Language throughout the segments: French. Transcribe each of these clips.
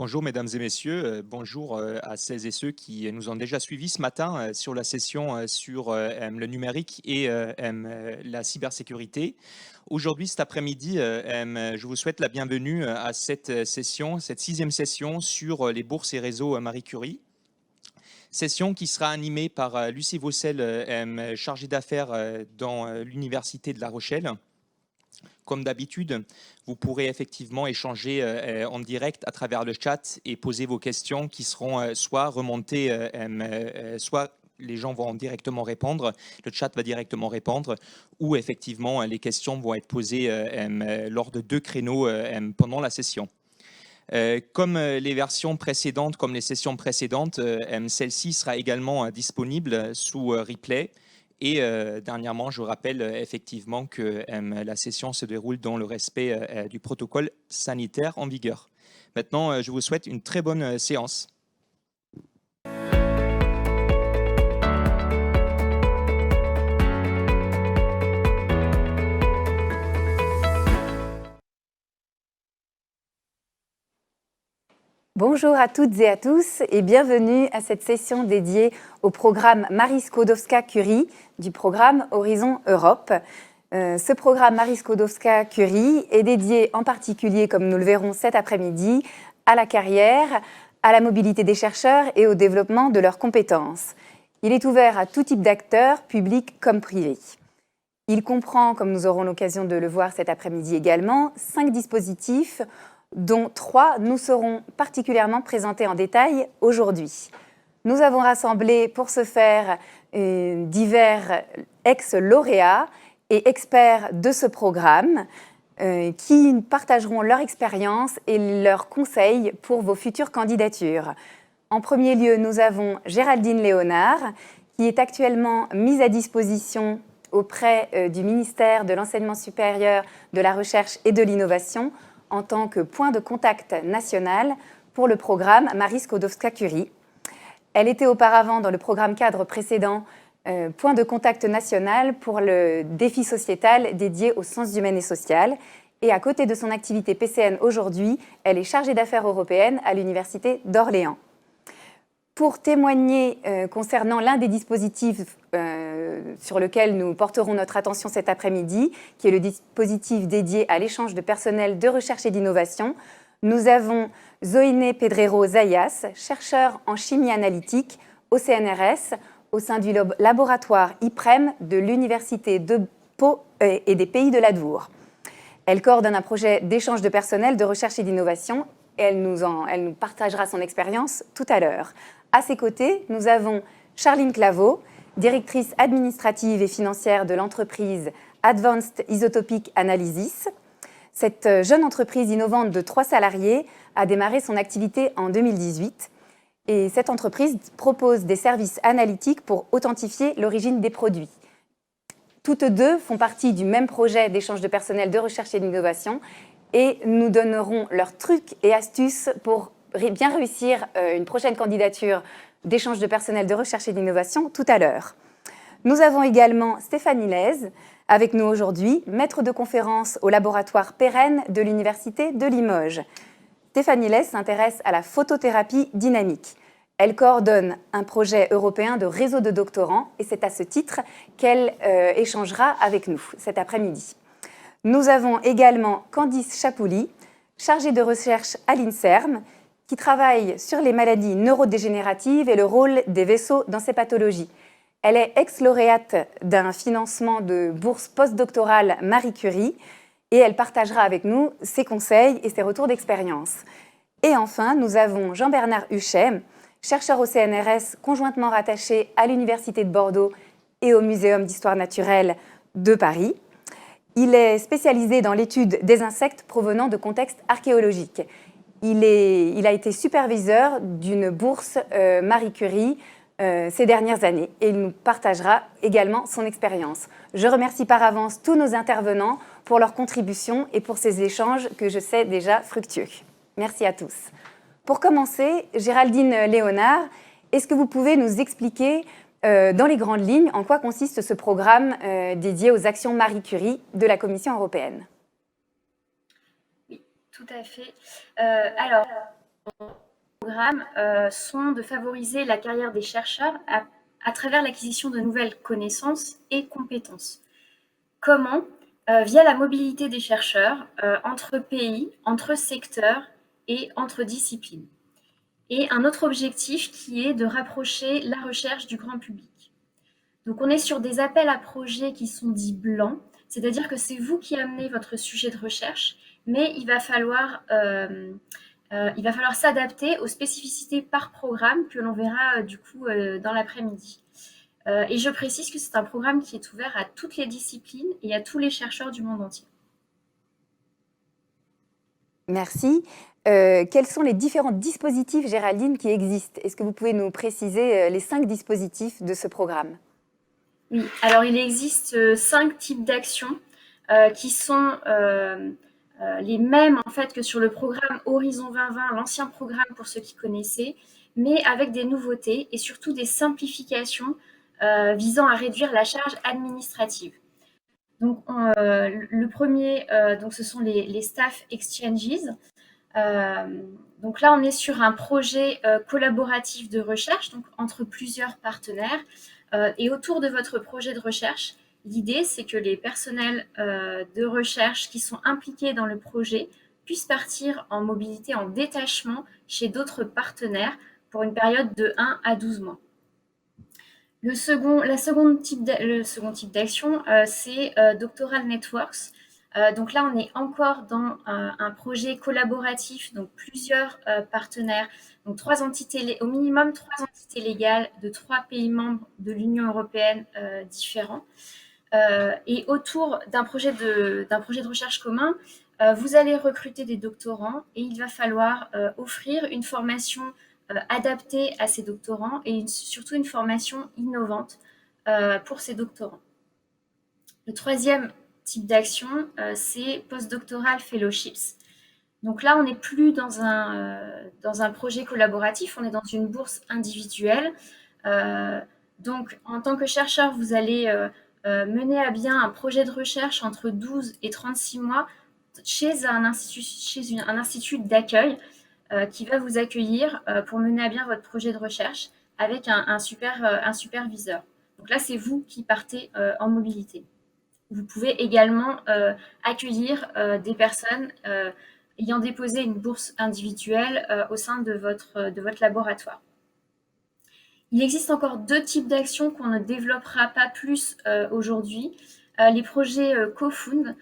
Bonjour mesdames et messieurs, bonjour à celles et ceux qui nous ont déjà suivis ce matin sur la session sur le numérique et la cybersécurité. Aujourd'hui, cet après-midi, je vous souhaite la bienvenue à cette session, cette sixième session sur les bourses et réseaux Marie Curie. Session qui sera animée par Lucie Vaucel, chargée d'affaires dans l'Université de La Rochelle. Comme d'habitude, vous pourrez effectivement échanger en direct à travers le chat et poser vos questions qui seront soit remontées, soit les gens vont directement répondre, le chat va directement répondre, ou effectivement les questions vont être posées lors de deux créneaux pendant la session. Comme les versions précédentes, comme les sessions précédentes, celle-ci sera également disponible sous replay. Et dernièrement, je vous rappelle effectivement que la session se déroule dans le respect du protocole sanitaire en vigueur. Maintenant, je vous souhaite une très bonne séance. Bonjour à toutes et à tous et bienvenue à cette session dédiée au programme Marie Skłodowska-Curie du programme Horizon Europe. Ce programme Marie Skłodowska-Curie est dédié en particulier, comme nous le verrons cet après-midi, à la carrière, à la mobilité des chercheurs et au développement de leurs compétences. Il est ouvert à tout type d'acteurs, publics comme privés. Il comprend, comme nous aurons l'occasion de le voir cet après-midi également, 5 dispositifs dont 3 nous seront particulièrement présentés en détail aujourd'hui. Nous avons rassemblé pour ce faire divers ex-lauréats et experts de ce programme qui partageront leur expérience et leurs conseils pour vos futures candidatures. En premier lieu, nous avons Géraldine Léonard, qui est actuellement mise à disposition auprès du ministère de l'Enseignement supérieur, de la Recherche et de l'Innovation en tant que point de contact national pour le programme Marie Skłodowska-Curie. Elle était auparavant dans le programme cadre précédent point de contact national pour le défi sociétal dédié aux sciences humaines et sociales. Et à côté de son activité PCN aujourd'hui, elle est chargée d'affaires européennes à l'Université d'Orléans. Pour témoigner concernant l'un des dispositifs sur lequel nous porterons notre attention cet après-midi, qui est le dispositif dédié à l'échange de personnel de recherche et d'innovation, nous avons Zoïné Pedrero Zayas, chercheur en chimie analytique au CNRS, au sein du laboratoire IPREM de l'Université de Pau et des Pays de l'Adour. Elle coordonne un projet d'échange de personnel de recherche et d'innovation et elle nous partagera son expérience tout à l'heure. À ses côtés, nous avons Charline Claveau, directrice administrative et financière de l'entreprise Advanced Isotopic Analysis. Cette jeune entreprise innovante de 3 salariés a démarré son activité en 2018 et cette entreprise propose des services analytiques pour authentifier l'origine des produits. Toutes deux font partie du même projet d'échange de personnel de recherche et d'innovation et nous donnerons leurs trucs et astuces pour bien réussir une prochaine candidature d'échange de personnel de recherche et d'innovation tout à l'heure. Nous avons également Stéphanie Lez avec nous aujourd'hui, maître de conférence au laboratoire Pérenne de l'Université de Limoges. Stéphanie Lez s'intéresse à la photothérapie dynamique. Elle coordonne un projet européen de réseau de doctorants et c'est à ce titre qu'elle échangera avec nous cet après-midi. Nous avons également Candice Chapouli, chargée de recherche à l'INSERM, qui travaille sur les maladies neurodégénératives et le rôle des vaisseaux dans ces pathologies. Elle est ex-lauréate d'un financement de bourse postdoctorale Marie Curie et elle partagera avec nous ses conseils et ses retours d'expérience. Et enfin, nous avons Jean-Bernard Huchet, chercheur au CNRS conjointement rattaché à l'Université de Bordeaux et au Muséum d'histoire naturelle de Paris. Il est spécialisé dans l'étude des insectes provenant de contextes archéologiques. Il a été superviseur d'une bourse Marie Curie ces dernières années et il nous partagera également son expérience. Je remercie par avance tous nos intervenants pour leur contribution et pour ces échanges que je sais déjà fructueux. Merci à tous. Pour commencer, Géraldine Léonard, est-ce que vous pouvez nous expliquer dans les grandes lignes en quoi consiste ce programme dédié aux actions Marie Curie de la Commission européenne ? Tout à fait. Alors, programmes sont de favoriser la carrière des chercheurs à travers l'acquisition de nouvelles connaissances et compétences. Comment? Via la mobilité des chercheurs entre pays, entre secteurs et entre disciplines. Et un autre objectif qui est de rapprocher la recherche du grand public. Donc on est sur des appels à projets qui sont dits blancs, c'est-à-dire que c'est vous qui amenez votre sujet de recherche, mais il va falloir s'adapter aux spécificités par programme que l'on verra du coup dans l'après-midi. Et je précise que c'est un programme qui est ouvert à toutes les disciplines et à tous les chercheurs du monde entier. Merci. Quels sont les différents dispositifs, Géraldine, qui existent? Est-ce que vous pouvez nous préciser les 5 dispositifs de ce programme? Oui, alors il existe 5 types d'actions qui sont les mêmes en fait que sur le programme Horizon 2020, l'ancien programme pour ceux qui connaissaient, mais avec des nouveautés et surtout des simplifications visant à réduire la charge administrative. Donc le premier, donc ce sont les staff exchanges. Donc là, on est sur un projet collaboratif de recherche, donc entre plusieurs partenaires. Et autour de votre projet de recherche, l'idée, c'est que les personnels de recherche qui sont impliqués dans le projet puissent partir en mobilité, en détachement chez d'autres partenaires pour une période de 1 à 12 mois. Le second type d'action, c'est Doctoral Networks. Donc là, on est encore dans un projet collaboratif, donc plusieurs partenaires, donc au minimum 3 entités légales de 3 pays membres de l'Union européenne différents. Et autour d'un projet de recherche commun, vous allez recruter des doctorants et il va falloir offrir une formation adaptée à ces doctorants et surtout une formation innovante pour ces doctorants. Le troisième type d'action, c'est Postdoctoral Fellowships. Donc là, on n'est plus dans un projet collaboratif, on est dans une bourse individuelle. Donc, en tant que chercheur, vous allez mener à bien un projet de recherche entre 12 et 36 mois chez un institut d'accueil qui va vous accueillir pour mener à bien votre projet de recherche avec un superviseur. Donc là, c'est vous qui partez en mobilité. Vous pouvez également accueillir des personnes ayant déposé une bourse individuelle au sein de votre laboratoire. Il existe encore 2 types d'actions qu'on ne développera pas plus aujourd'hui. Les projets CoFund.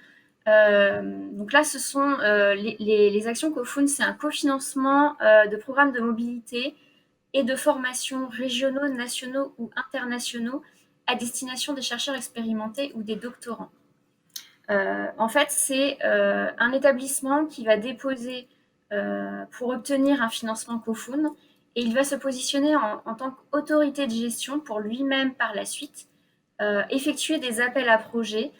Donc là, ce sont les actions CoFund, c'est un cofinancement de programmes de mobilité et de formation régionaux, nationaux ou internationaux à destination des chercheurs expérimentés ou des doctorants. En fait, c'est un établissement qui va déposer pour obtenir un financement CoFund et il va se positionner en tant qu'autorité de gestion pour lui-même par la suite effectuer des appels à projets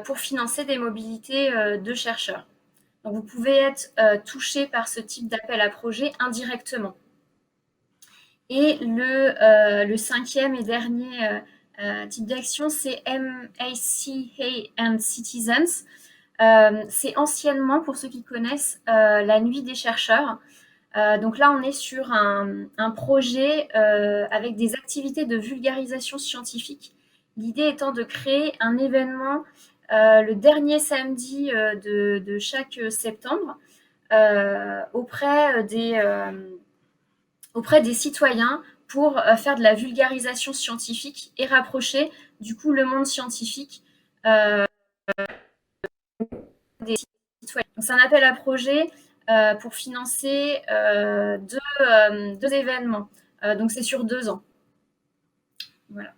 pour financer des mobilités de chercheurs. Donc vous pouvez être touché par ce type d'appel à projet indirectement. Et le cinquième et dernier type d'action, c'est MACA and Citizens. C'est anciennement, pour ceux qui connaissent, la Nuit des chercheurs. Donc là, on est sur un projet avec des activités de vulgarisation scientifique. L'idée étant de créer un événement le dernier samedi de chaque septembre auprès des citoyens pour faire de la vulgarisation scientifique et rapprocher du coup le monde scientifique des citoyens. Donc, c'est un appel à projet pour financer 2 événements. Donc c'est sur 2 ans. Voilà.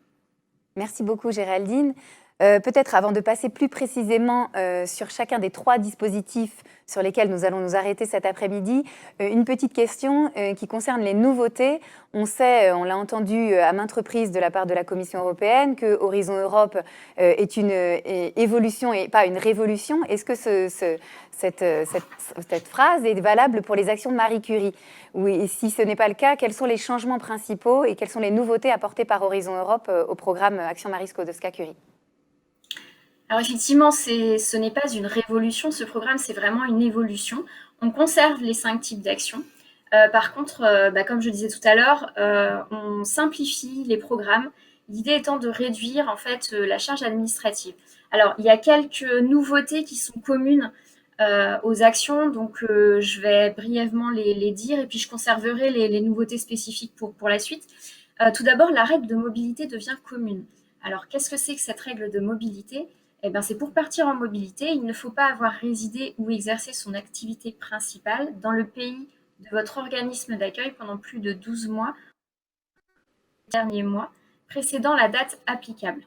Merci beaucoup, Géraldine. Peut-être avant de passer plus précisément sur chacun des 3 dispositifs sur lesquels nous allons nous arrêter cet après-midi, une petite question qui concerne les nouveautés. On sait, on l'a entendu à maintes reprises de la part de la Commission européenne, que Horizon Europe est une évolution et pas une révolution. Est-ce que cette phrase est valable pour les actions de Marie Curie? Oui, et si ce n'est pas le cas, quels sont les changements principaux et quelles sont les nouveautés apportées par Horizon Europe au programme Action Marie Skłodowska-Curie? Alors effectivement, ce n'est pas une révolution, ce programme, c'est vraiment une évolution. On conserve les 5 types d'actions. Par contre, comme je disais tout à l'heure, on simplifie les programmes, l'idée étant de réduire en fait la charge administrative. Alors, il y a quelques nouveautés qui sont communes aux actions, donc je vais brièvement les dire et puis je conserverai les nouveautés spécifiques pour la suite. Tout d'abord, la règle de mobilité devient commune. Alors, qu'est-ce que c'est que cette règle de mobilité? Eh bien, c'est pour partir en mobilité, il ne faut pas avoir résidé ou exercé son activité principale dans le pays de votre organisme d'accueil pendant plus de 12 mois, dernier mois, précédant la date applicable.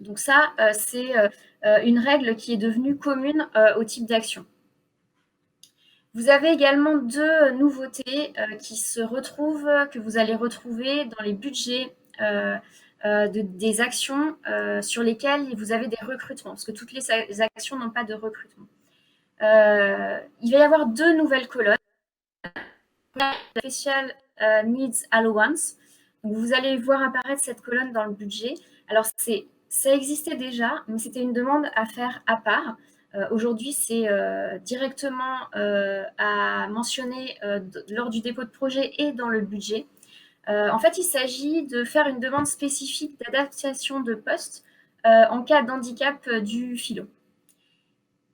Donc ça, c'est une règle qui est devenue commune au type d'action. Vous avez également deux nouveautés qui se retrouvent, que vous allez retrouver dans les budgets des actions sur lesquelles vous avez des recrutements, parce que toutes les actions n'ont pas de recrutement. Il va y avoir deux nouvelles colonnes. Special Needs Allowance. Donc, vous allez voir apparaître cette colonne dans le budget. Alors, ça existait déjà, mais c'était une demande à faire à part. Aujourd'hui, c'est directement à mentionner lors du dépôt de projet et dans le budget. En fait, il s'agit de faire une demande spécifique d'adaptation de poste en cas d'handicap du philo.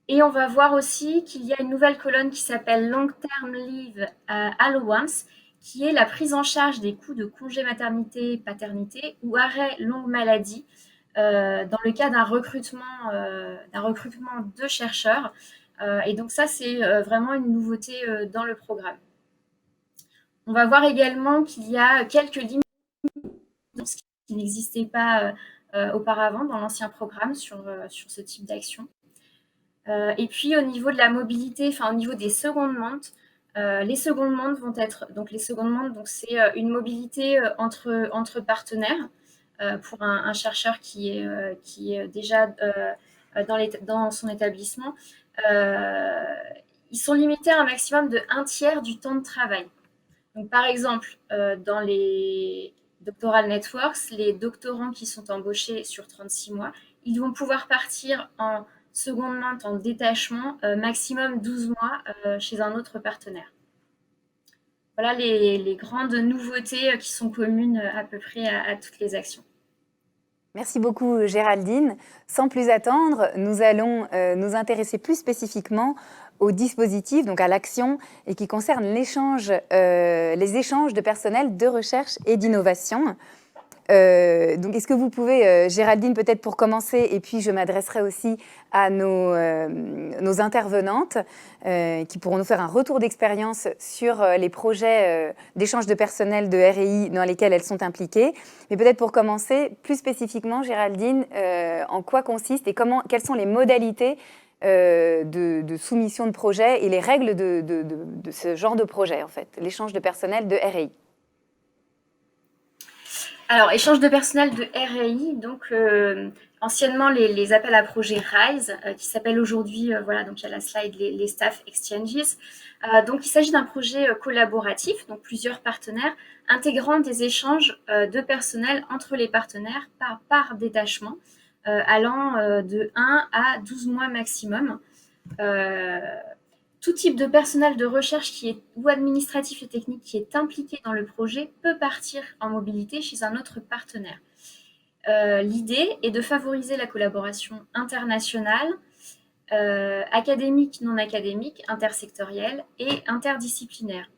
Et on va voir aussi qu'il y a une nouvelle colonne qui s'appelle Long Term Leave Allowance, qui est la prise en charge des coûts de congé maternité, paternité ou arrêt longue maladie dans le cas d'un recrutement de chercheurs. Et donc ça, c'est vraiment une nouveauté dans le programme. On va voir également qu'il y a quelques limites qui n'existaient pas auparavant dans l'ancien programme sur ce type d'action. Et puis au niveau de la mobilité, enfin au niveau des secondements, les secondements vont être c'est une mobilité entre partenaires pour un chercheur qui est déjà dans son établissement. Ils sont limités à un maximum de 1/3 du temps de travail. Donc par exemple, dans les doctoral networks, les doctorants qui sont embauchés sur 36 mois, ils vont pouvoir partir en secondement en détachement, maximum 12 mois chez un autre partenaire. Voilà les grandes nouveautés qui sont communes à peu près à toutes les actions. Merci beaucoup Géraldine. Sans plus attendre, nous allons nous intéresser plus spécifiquement au dispositif, donc à l'action, et qui concerne les échanges de personnel de recherche et d'innovation. Donc, est-ce que vous pouvez, Géraldine, peut-être pour commencer, et puis je m'adresserai aussi à nos intervenantes qui pourront nous faire un retour d'expérience sur les projets d'échange de personnel de RI dans lesquels elles sont impliquées. Mais peut-être pour commencer, plus spécifiquement, Géraldine, en quoi consiste et quelles sont les modalités de soumission de projet et les règles de ce genre de projet, en fait, l'échange de personnel de RI. Alors, échange de personnel de RI, donc anciennement les appels à projets RISE, qui s'appellent aujourd'hui, donc il y a la slide, les Staff Exchanges. Donc, il s'agit d'un projet collaboratif, donc plusieurs partenaires, intégrant des échanges de personnel entre les partenaires par détachement, allant de 1 à 12 mois maximum. Tout type de personnel de recherche ou administratif et technique qui est impliqué dans le projet peut partir en mobilité chez un autre partenaire. L'idée est de favoriser la collaboration internationale, académique, non académique, intersectorielle et interdisciplinaire.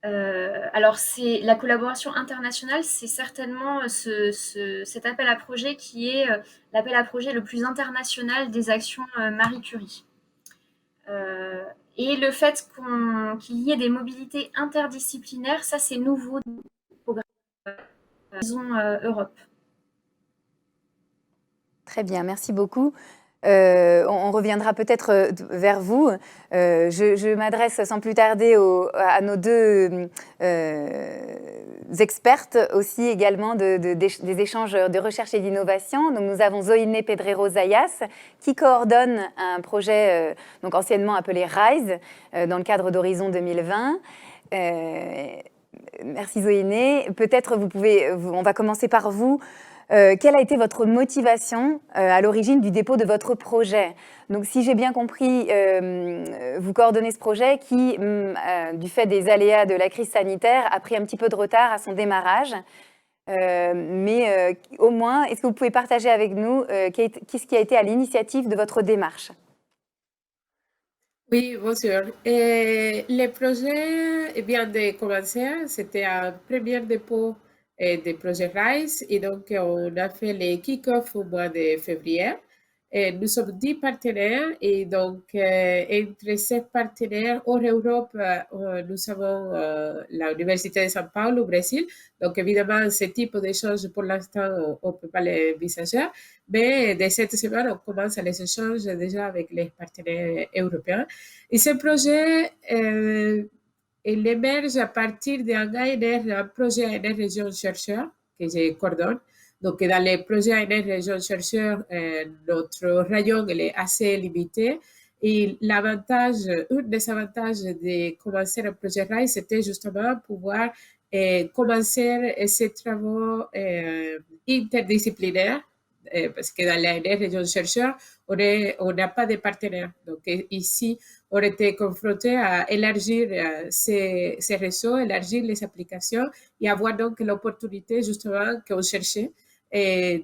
Alors, la collaboration internationale, c'est certainement cet appel à projet qui est l'appel à projet le plus international des actions Marie Curie. Et le fait qu'il y ait des mobilités interdisciplinaires, ça c'est nouveau dans le programme Horizon Europe. Très bien, merci beaucoup. On reviendra peut-être vers vous. Je m'adresse sans plus tarder à nos deux expertes aussi également des échanges de recherche et d'innovation. Donc nous avons Zoïné Pedrero Zayas qui coordonne un projet donc anciennement appelé RISE dans le cadre d'Horizon 2020. merci Zoéné. Peut-être on va commencer par vous. Quelle a été votre motivation à l'origine du dépôt de votre projet? Donc, si j'ai bien compris, vous coordonnez ce projet qui, du fait des aléas de la crise sanitaire, a pris un petit peu de retard à son démarrage. Mais au moins, est-ce que vous pouvez partager avec nous qu'est-ce qui a été à l'initiative de votre démarche? Oui, bonjour. Le projet vient de commencer. C'était un premier dépôt des projets RISE et donc on a fait les kick-off au mois de février. Et nous sommes 10 partenaires et donc entre ces partenaires hors Europe, nous avons l'Université de São Paulo au Brésil. Donc évidemment, ce type d'échange, pour l'instant, on ne peut pas les envisager. Mais de cette semaine, on commence les échanges déjà avec les partenaires européens. Et ce projet, il émerge à partir d'un un projet ANR Région Chercheur que je coordonne. Donc, dans les projets ANR Région Chercheur, notre rayon il est assez limité. Et un des avantages de commencer un projet RAI, c'était justement pouvoir commencer ces travaux interdisciplinaires parce que dans les régions chercheurs, on n'a pas de partenaires. Donc ici, on était confronté à élargir ces réseaux, élargir les applications et avoir donc l'opportunité justement qu'on cherchait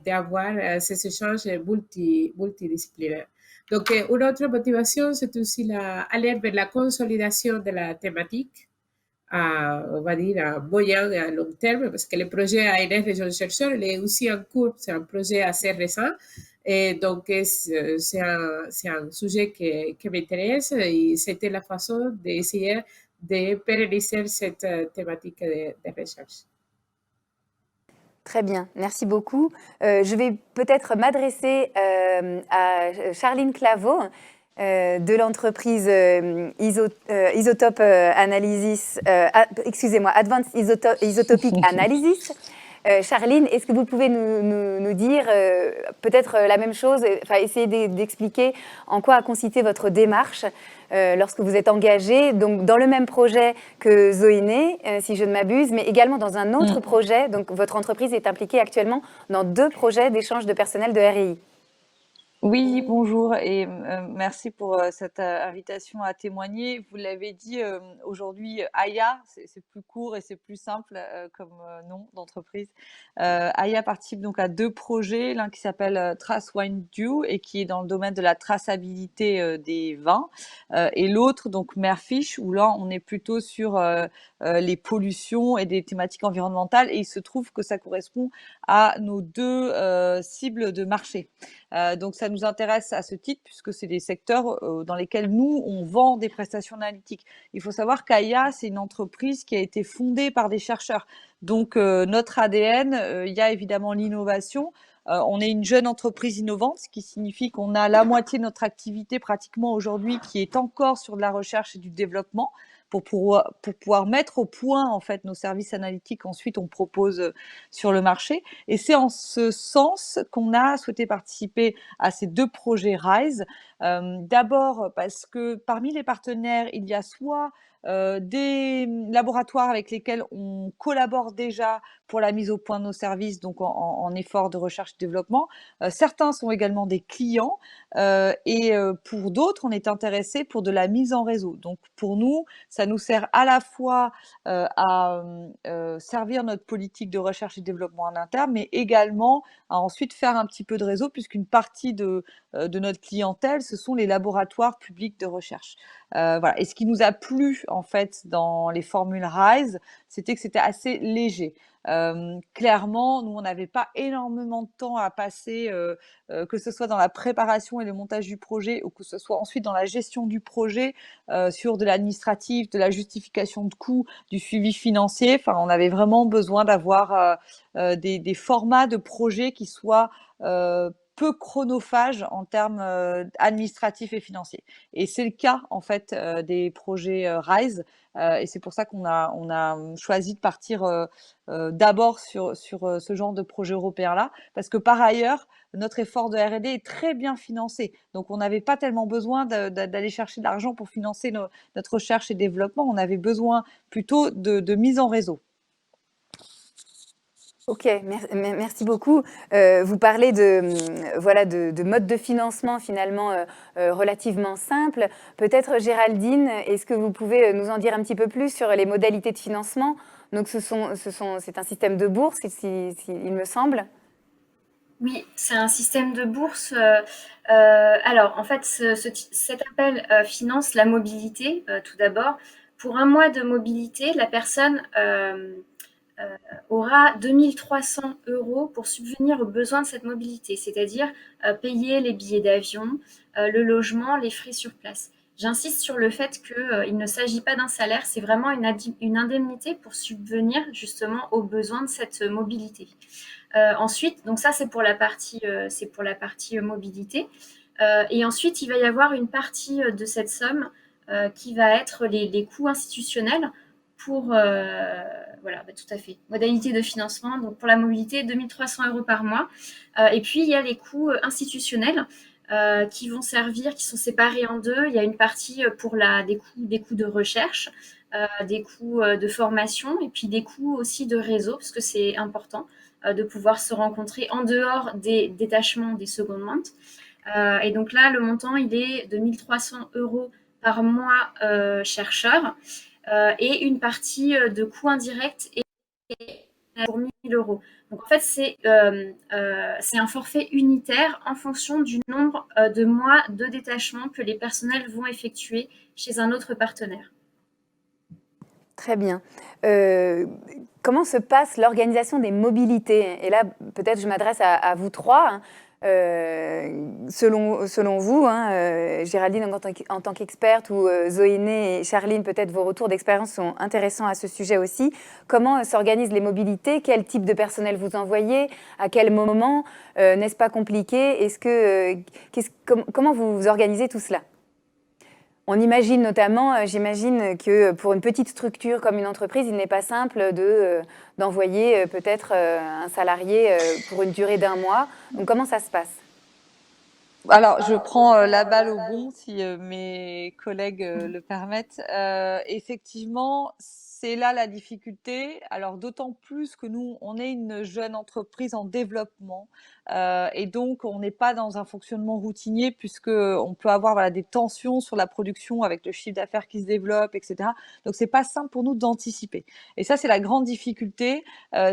d'avoir ces échanges multidisciplinaires. Donc, une autre motivation, c'est aussi aller vers la consolidation de la thématique on va dire, à moyen et à long terme, parce que le projet ANR Région Chercheur, il est aussi en cours, c'est un projet assez récent, et donc c'est un sujet qui m'intéresse, et c'était la façon d'essayer de pérenniser cette thématique de recherche. Très bien, merci beaucoup. Je vais peut-être m'adresser à Charline Claveau de l'entreprise Isotope Analysis, excusez-moi, Advanced Isotopic Analysis. Charline, est-ce que vous pouvez nous dire peut-être la même chose, enfin essayer d'expliquer en quoi a consisté votre démarche lorsque vous êtes engagé donc dans le même projet que Zoéné, si je ne m'abuse, mais également dans un autre projet. Donc votre entreprise est impliquée actuellement dans 2 projets d'échange de personnel de RI. Oui, bonjour et merci pour cette invitation à témoigner. Vous l'avez dit, aujourd'hui, Aya, c'est plus court et c'est plus simple comme nom d'entreprise. Aya participe donc à 2 projets, l'un qui s'appelle Trace Wine Dew et qui est dans le domaine de la traçabilité des vins, et l'autre, donc Merfish, où là, on est plutôt sur les pollutions et des thématiques environnementales, et il se trouve que ça correspond à nos 2 cibles de marché. Donc ça nous intéresse à ce titre puisque c'est des secteurs dans lesquels nous, on vend des prestations analytiques. Il faut savoir qu'AIA, c'est une entreprise qui a été fondée par des chercheurs. Donc notre ADN, il y a évidemment l'innovation. On est une jeune entreprise innovante, ce qui signifie qu'on a la moitié de notre activité pratiquement aujourd'hui qui est encore sur de la recherche et du développement pour pouvoir mettre au point en fait nos services analytiques qu'ensuite on propose sur le marché. Et c'est en ce sens qu'on a souhaité participer à ces 2 projets RISE. D'abord parce que parmi les partenaires, il y a soit des laboratoires avec lesquels on collabore déjà pour la mise au point de nos services, donc en effort de recherche et développement. Certains sont également des clients et pour d'autres, on est intéressé pour de la mise en réseau. Donc pour nous, ça nous sert à la fois à servir notre politique de recherche et développement en interne, mais également à ensuite faire un petit peu de réseau, puisqu'une partie de notre clientèle, ce sont les laboratoires publics de recherche. Voilà. Et ce qui nous a plu en fait dans les formules RISE, c'était que c'était assez léger. Clairement, nous, on n'avait pas énormément de temps à passer, que ce soit dans la préparation et le montage du projet ou que ce soit ensuite dans la gestion du projet, sur de l'administratif, de la justification de coûts, du suivi financier. Enfin, on avait vraiment besoin d'avoir des formats de projets qui soient peu chronophages en termes administratifs et financiers. Et c'est le cas en fait des projets RISE. Et c'est pour ça qu'on a choisi de partir d'abord sur ce genre de projet européen-là, parce que par ailleurs, notre effort de R&D est très bien financé. Donc, on n'avait pas tellement besoin d'aller chercher de l'argent pour financer notre recherche et développement. On avait besoin plutôt de mise en réseau. Ok, merci beaucoup. Vous parlez voilà, de mode de financement finalement relativement simple. Peut-être Géraldine, est-ce que vous pouvez nous en dire un petit peu plus sur les modalités de financement? Donc c'est un système de bourse, il me semble. Oui, c'est un système de bourse. Alors, en fait, cet appel finance la mobilité, tout d'abord. Pour un mois de mobilité, la personne aura 2300 euros pour subvenir aux besoins de cette mobilité, c'est-à-dire payer les billets d'avion, le logement, les frais sur place. J'insiste sur le fait qu'il ne s'agit pas d'un salaire, c'est vraiment une indemnité pour subvenir justement aux besoins de cette mobilité. Ensuite, donc ça c'est pour la partie, mobilité. Et ensuite, il va y avoir une partie de cette somme qui va être les coûts institutionnels pour, voilà, tout à fait. Modalité de financement, donc pour la mobilité, 2300 euros par mois. Et puis, il y a les coûts institutionnels qui vont servir, qui sont séparés en deux. Il y a une partie pour des coûts de recherche, des coûts de formation et puis des coûts aussi de réseau, parce que c'est important de pouvoir se rencontrer en dehors des détachements des secondes mains. Et donc là, le montant, il est de 1300 euros par mois chercheur et une partie de coûts indirects et pour 1000 euros. Donc en fait, c'est un forfait unitaire en fonction du nombre de mois de détachement que les personnels vont effectuer chez un autre partenaire. Très bien. Comment se passe l'organisation des mobilités? Et là, peut-être je m'adresse à vous trois. Hein. Selon vous, hein, Géraldine en tant qu'experte ou Zoéné et Charline, peut-être vos retours d'expérience sont intéressants à ce sujet aussi. Comment s'organisent les mobilités? Quel type de personnel vous envoyez? À quel moment? N'est-ce pas compliqué? Comment vous organisez tout cela? On imagine notamment, j'imagine que pour une petite structure comme une entreprise, il n'est pas simple d'envoyer peut-être un salarié pour une durée d'1 mois. Donc comment ça se passe? Alors, je prends la balle au bond si mes collègues le permettent. Effectivement, c'est là la difficulté. Alors, d'autant plus que nous, on est une jeune entreprise en développement et donc on n'est pas dans un fonctionnement routinier puisque on peut avoir voilà, des tensions sur la production avec le chiffre d'affaires qui se développe, etc. Donc, c'est pas simple pour nous d'anticiper. Et ça, c'est la grande difficulté,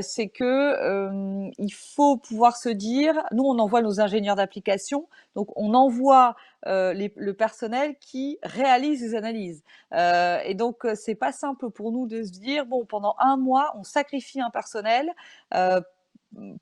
c'est que il faut pouvoir se dire, nous, on envoie nos ingénieurs d'application. Donc, on envoie le personnel qui réalise les analyses. Et donc, c'est pas simple pour nous de se dire, bon, pendant 1 mois, on sacrifie un personnel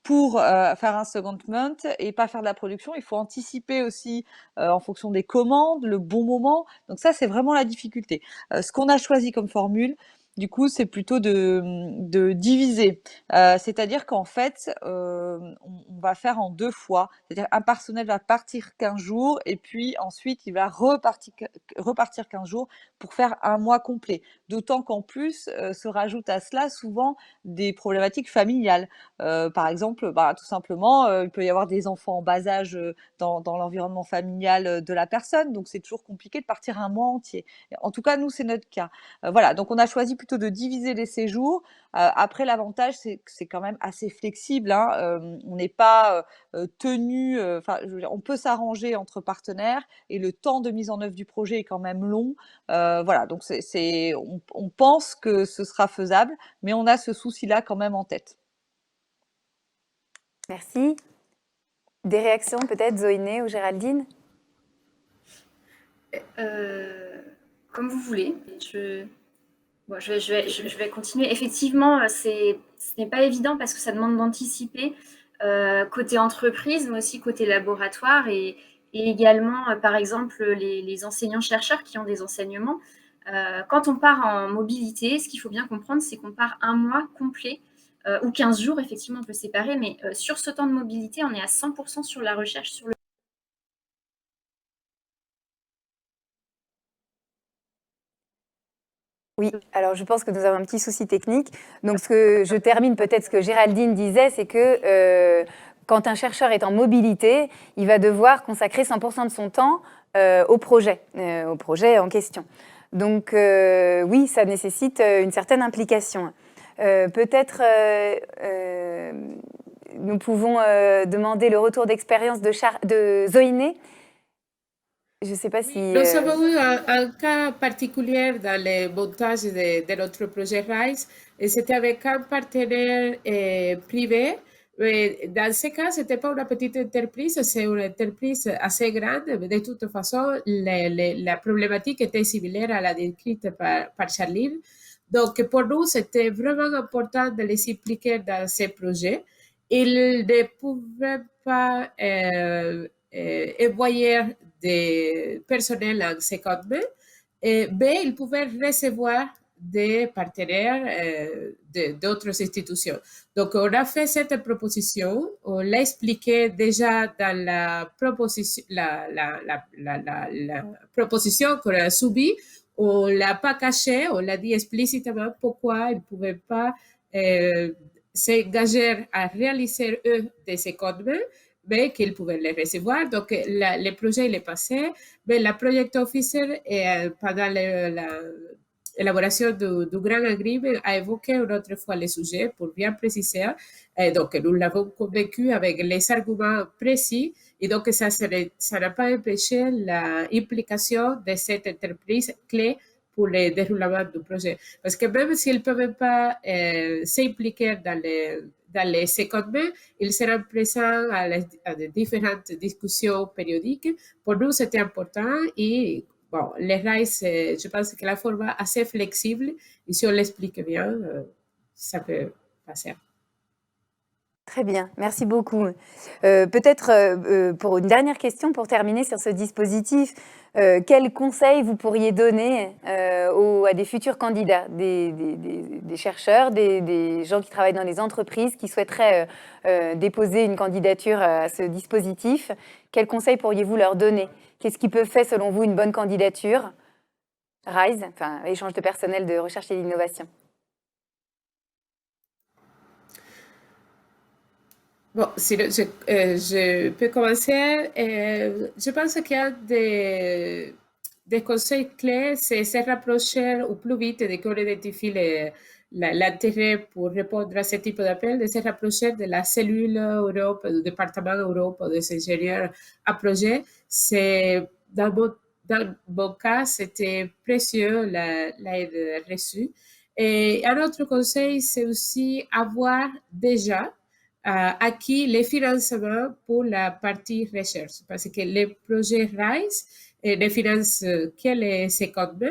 pour faire un secondment et pas faire de la production. Il faut anticiper aussi en fonction des commandes, le bon moment. Donc ça, c'est vraiment la difficulté. Ce qu'on a choisi comme formule, du coup, c'est plutôt de diviser. C'est-à-dire qu'en fait, on va faire en 2 fois. C'est-à-dire un personnel va partir 15 jours et puis ensuite, il va repartir 15 jours pour faire 1 mois complet. D'autant qu'en plus, se rajoutent à cela souvent des problématiques familiales. Par exemple, tout simplement, il peut y avoir des enfants en bas âge dans l'environnement familial de la personne. Donc, c'est toujours compliqué de partir 1 mois entier. En tout cas, nous, c'est notre cas. Voilà, donc on a choisi plutôt de diviser les séjours. Après, l'avantage, c'est que c'est quand même assez flexible. Hein. On n'est pas tenu, on peut s'arranger entre partenaires et le temps de mise en œuvre du projet est quand même long. Voilà, donc on pense que ce sera faisable, mais on a ce souci-là quand même en tête. Merci. Des réactions peut-être, Zoéné ou Géraldine? Comme vous voulez. Je vais continuer. Effectivement, ce n'est pas évident parce que ça demande d'anticiper côté entreprise, mais aussi côté laboratoire et également, par exemple, les enseignants-chercheurs qui ont des enseignements. Quand on part en mobilité, ce qu'il faut bien comprendre, c'est qu'on part 1 mois complet ou 15 jours, effectivement, on peut séparer, mais sur ce temps de mobilité, on est à 100% sur la recherche, sur le Oui, alors je pense que nous avons un petit souci technique. Donc je termine peut-être ce que Géraldine disait, c'est que quand un chercheur est en mobilité, il va devoir consacrer 100% de son temps au projet en question. Donc oui, ça nécessite une certaine implication. Peut-être nous pouvons demander le retour d'expérience de Zoïné. Je ne sais pas si... Nous avons eu un cas particulier dans le montage de notre projet RISE, et c'était avec un partenaire privé. Mais dans ce cas, ce n'était pas une petite entreprise, c'est une entreprise assez grande, mais de toute façon, la problématique était similaire à la décrite par Charline. Donc, pour nous, c'était vraiment important de les impliquer dans ces projets. Ils ne pouvaient pas envoyer des personnels en secondement, mais ils pouvaient recevoir des partenaires d'autres institutions. Donc, on a fait cette proposition, on l'a expliqué déjà dans la proposition, la proposition qu'on a subie, on ne l'a pas caché, on l'a dit explicitement pourquoi ils ne pouvaient pas s'engager à réaliser eux des secondements, mais qu'ils pouvaient les recevoir. Donc, le projet il est passé, mais la project officer, pendant l'élaboration du grand agreement, a évoqué une autre fois le sujet pour bien préciser. Donc, nous l'avons convaincu avec les arguments précis. Et donc, ça n'a pas empêché l'implication de cette entreprise clé pour le déroulement du projet. Parce que même s'ils ne peuvent pas s'impliquer dans les secondements, ils seront présents à des différentes discussions périodiques. Pour nous, c'était important et bon, les RISE, je pense que la forme est assez flexible et si on l'explique bien, ça peut passer. Très bien, merci beaucoup. Peut-être pour une dernière question, pour terminer sur ce dispositif, quels conseils vous pourriez donner à des futurs candidats, des chercheurs, des gens qui travaillent dans les entreprises, qui souhaiteraient déposer une candidature à ce dispositif? Quels conseils pourriez-vous leur donner? Qu'est-ce qui peut faire, selon vous, une bonne candidature? RISE, enfin, échange de personnel de recherche et d'innovation. Bon, si je peux commencer. Je pense qu'il y a des conseils clés, c'est se rapprocher au plus vite dès qu'on identifie l'intérêt pour répondre à ce type d'appel, de se rapprocher de la cellule Europe, du département Europe, des ingénieurs à projet. Dans mon cas, c'était précieux l'aide reçue. Et un autre conseil, c'est aussi avoir déjà acquis les financements pour la partie recherche, parce que les projets RISE ne financent que les secondements.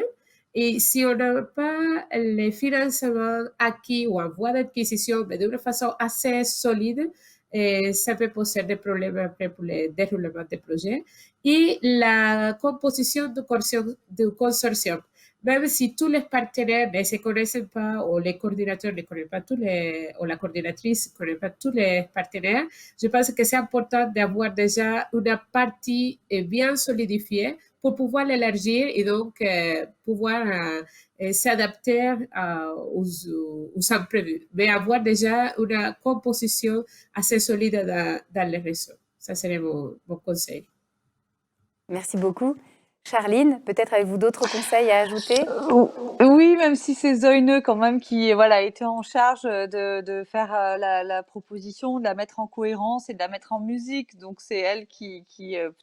Et si on n'a pas les financements acquis ou en voie d'acquisition, mais d'une façon assez solide, ça peut poser des problèmes après pour le déroulement des projets. Et la composition du consortium. Même si tous les partenaires ne se connaissent pas, ou les coordinateurs ne connaissent pas ou la coordinatrice ne connaît pas tous les partenaires, je pense que c'est important d'avoir déjà une partie bien solidifiée pour pouvoir l'élargir et donc pouvoir s'adapter aux imprévus. Mais avoir déjà une composition assez solide dans les réseaux. Ça serait mon conseil. Merci beaucoup. Charline, peut-être avez-vous d'autres conseils à ajouter? Oui, même si c'est Zoïne quand même qui voilà, était en charge de faire la proposition, de la mettre en cohérence et de la mettre en musique. Donc, c'est elle qui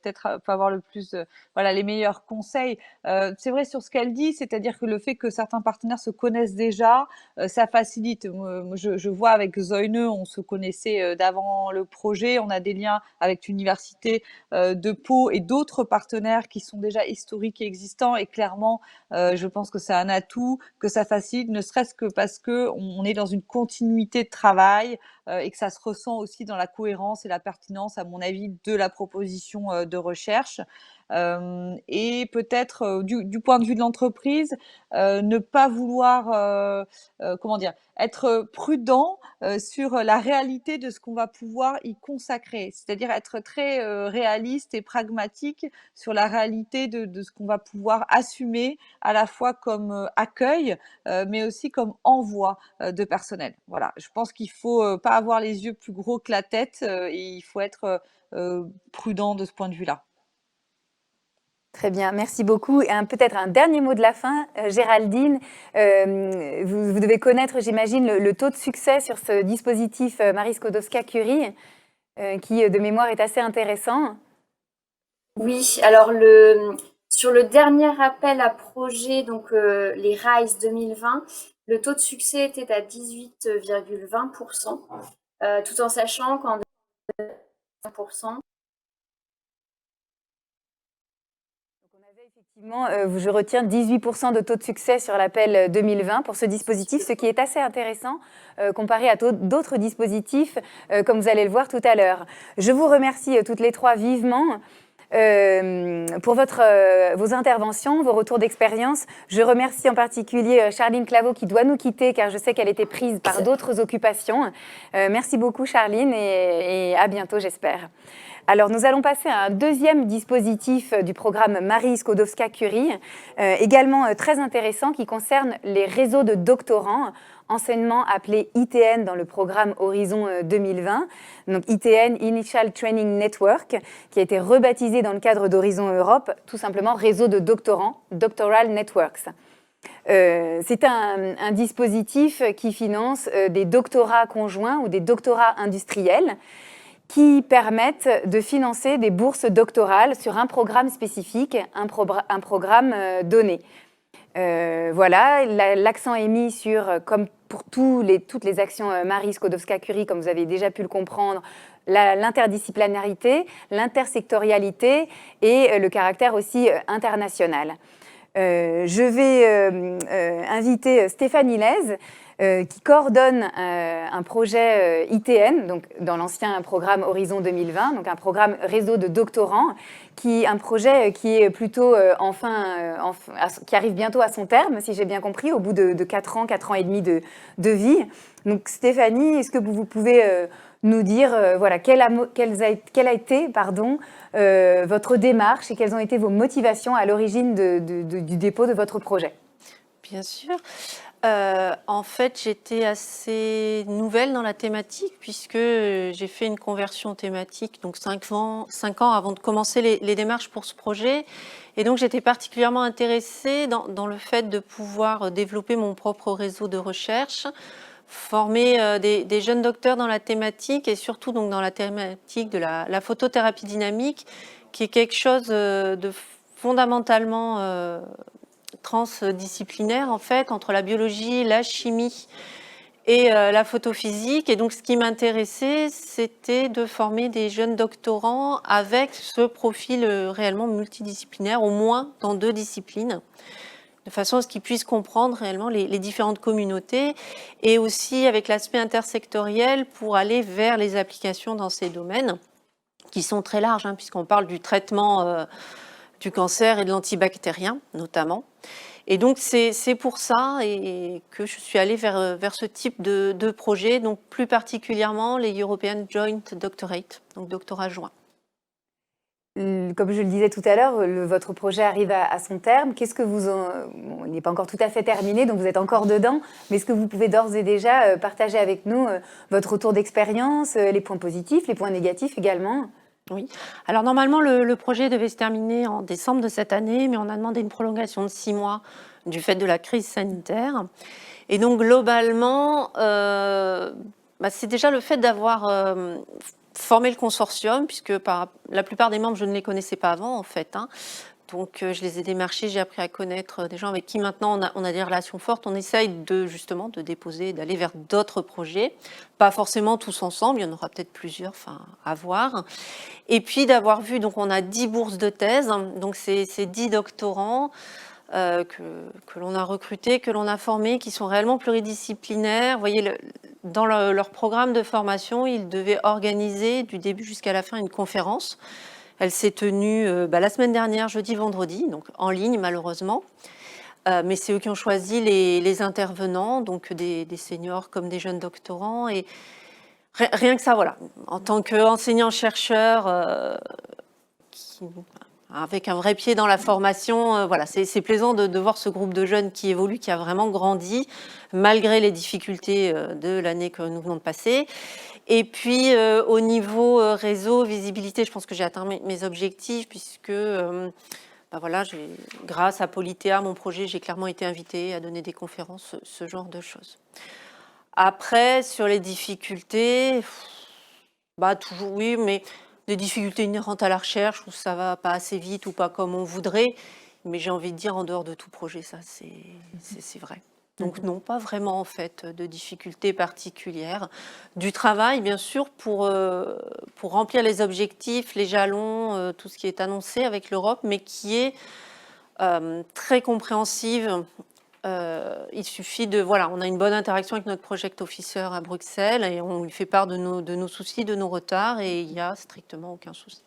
peut-être peut avoir le plus, voilà, les meilleurs conseils. C'est vrai sur ce qu'elle dit, c'est-à-dire que le fait que certains partenaires se connaissent déjà, ça facilite. Moi, je vois avec Zoïne, on se connaissait d'avant le projet, on a des liens avec l'université de Pau et d'autres partenaires qui sont déjà historiques et existants, et clairement, je pense que c'est un atout, que ça facilite, ne serait-ce que parce qu'on est dans une continuité de travail et que ça se ressent aussi dans la cohérence et la pertinence, à mon avis, de la proposition de recherche. Et peut-être du point de vue de l'entreprise, ne pas vouloir, comment dire, être prudent sur la réalité de ce qu'on va pouvoir y consacrer, c'est-à-dire être très réaliste et pragmatique sur la réalité de ce qu'on va pouvoir assumer à la fois comme accueil, mais aussi comme envoi de personnel. Voilà, je pense qu'il faut pas avoir les yeux plus gros que la tête et il faut être prudent de ce point de vue-là. Très bien, merci beaucoup. Et peut-être un dernier mot de la fin, Géraldine. Vous devez connaître, j'imagine, le taux de succès sur ce dispositif Marie Skłodowska-Curie, qui, de mémoire, est assez intéressant. Oui, alors sur le dernier appel à projet, donc les RISE 2020, le taux de succès était à 18,20%, tout en sachant qu'en 20%. Effectivement, je retiens 18% de taux de succès sur l'appel 2020 pour ce dispositif, ce qui est assez intéressant comparé à d'autres dispositifs, comme vous allez le voir tout à l'heure. Je vous remercie toutes les trois vivement pour vos interventions, vos retours d'expérience. Je remercie en particulier Charline Claveau qui doit nous quitter car je sais qu'elle était prise par d'autres occupations. Merci beaucoup Charline et à bientôt j'espère. Alors, nous allons passer à un deuxième dispositif du programme Marie Skłodowska-Curie, également très intéressant, qui concerne les réseaux de doctorants, anciennement appelés ITN dans le programme Horizon 2020. Donc ITN, Initial Training Network, qui a été rebaptisé dans le cadre d'Horizon Europe, tout simplement réseau de doctorants, Doctoral Networks. C'est un dispositif qui finance des doctorats conjoints ou des doctorats industriels, qui permettent de financer des bourses doctorales sur un programme spécifique, un programme donné. Voilà, l'accent est mis sur, comme pour toutes les actions Marie Skłodowska-Curie, comme vous avez déjà pu le comprendre, l'interdisciplinarité, l'intersectorialité et le caractère aussi international. Je vais inviter Stéphanie Lez, qui coordonne un projet ITN, donc dans l'ancien programme Horizon 2020, donc un programme réseau de doctorants, un projet qui est plutôt qui arrive bientôt à son terme, si j'ai bien compris, au bout de 4 ans et demi de vie. Donc Stéphanie, est-ce que vous pouvez nous dire voilà, quelle a été votre démarche et quelles ont été vos motivations à l'origine du dépôt de votre projet? Bien sûr. En fait, j'étais assez nouvelle dans la thématique puisque j'ai fait une conversion thématique, donc 5 ans avant de commencer les démarches pour ce projet. Et donc, j'étais particulièrement intéressée dans le fait de pouvoir développer mon propre réseau de recherche, former des jeunes docteurs dans la thématique et surtout donc dans la thématique de la photothérapie dynamique, qui est quelque chose de fondamentalement transdisciplinaire en fait, entre la biologie, la chimie et la photophysique. Et donc ce qui m'intéressait, c'était de former des jeunes doctorants avec ce profil réellement multidisciplinaire, au moins dans 2 disciplines, de façon à ce qu'ils puissent comprendre réellement les différentes communautés et aussi avec l'aspect intersectoriel pour aller vers les applications dans ces domaines qui sont très larges, hein, puisqu'on parle du traitement du cancer et de l'antibactérien notamment. Et donc c'est pour ça et que je suis allée vers ce type de projet, donc plus particulièrement les European Joint Doctorate, donc doctorat joint. Comme je le disais tout à l'heure, votre projet arrive à son terme. Qu'est-ce que il n'est pas encore tout à fait terminé, donc vous êtes encore dedans, mais est-ce que vous pouvez d'ores et déjà partager avec nous votre retour d'expérience, les points positifs, les points négatifs également? Oui. Alors normalement, le projet devait se terminer en décembre de cette année, mais on a demandé une prolongation de 6 mois du fait de la crise sanitaire. Et donc globalement, c'est déjà le fait d'avoir formé le consortium, puisque la plupart des membres, je ne les connaissais pas avant en fait. Hein. Donc je les ai démarchés, j'ai appris à connaître des gens avec qui maintenant on a des relations fortes. On essaye justement de déposer, d'aller vers d'autres projets, pas forcément tous ensemble, il y en aura peut-être plusieurs, à voir. Et puis d'avoir vu, donc on a 10 bourses de thèse, donc c'est 10 doctorants que l'on a recrutés, que l'on a formés, qui sont réellement pluridisciplinaires. Vous voyez, dans leur programme de formation, ils devaient organiser du début jusqu'à la fin une conférence. Elle s'est tenue la semaine dernière, jeudi, vendredi, donc en ligne malheureusement. Mais c'est eux qui ont choisi les intervenants, donc des seniors comme des jeunes doctorants. Et rien que ça, voilà. En tant qu'enseignant-chercheur avec un vrai pied dans la formation, voilà, c'est plaisant de voir ce groupe de jeunes qui évolue, qui a vraiment grandi, malgré les difficultés de l'année que nous venons de passer. Et puis, au niveau réseau, visibilité, je pense que j'ai atteint mes objectifs, puisque bah voilà, grâce à Politéa, mon projet, j'ai clairement été invitée à donner des conférences, ce genre de choses. Après, sur les difficultés, bah toujours oui, mais des difficultés inhérentes à la recherche, où ça va pas assez vite ou pas comme on voudrait. Mais j'ai envie de dire, en dehors de tout projet, ça, c'est vrai. Donc non, pas vraiment en fait de difficultés particulières. Du travail, bien sûr, pour remplir les objectifs, les jalons, tout ce qui est annoncé avec l'Europe, mais qui est très compréhensive. Il suffit de, voilà, on a une bonne interaction avec notre project officer à Bruxelles et on lui fait part de nos soucis, de nos retards et il n'y a strictement aucun souci.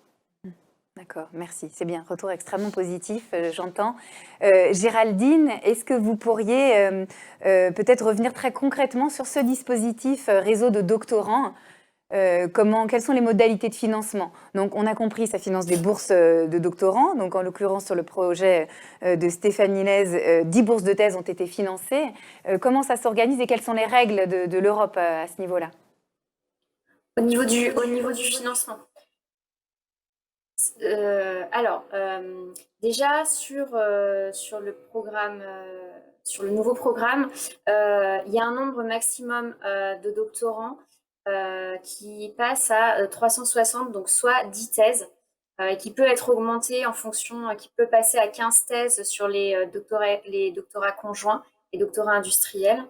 D'accord, merci. C'est bien, retour extrêmement positif, j'entends. Géraldine, est-ce que vous pourriez peut-être revenir très concrètement sur ce dispositif réseau de doctorants? Quelles sont les modalités de financement? Donc, on a compris, ça finance des bourses de doctorants. Donc, en l'occurrence, sur le projet de Stéphanie Lez, 10 bourses de thèse ont été financées. Comment ça s'organise et quelles sont les règles de l'Europe à ce niveau-là? Au niveau du financement. Déjà sur le programme, sur le nouveau programme, il y a un nombre maximum de doctorants qui passe à 360, donc soit 10 thèses, et qui peut être augmenté en fonction, qui peut passer à 15 thèses sur les doctorats conjoints et doctorats industriels.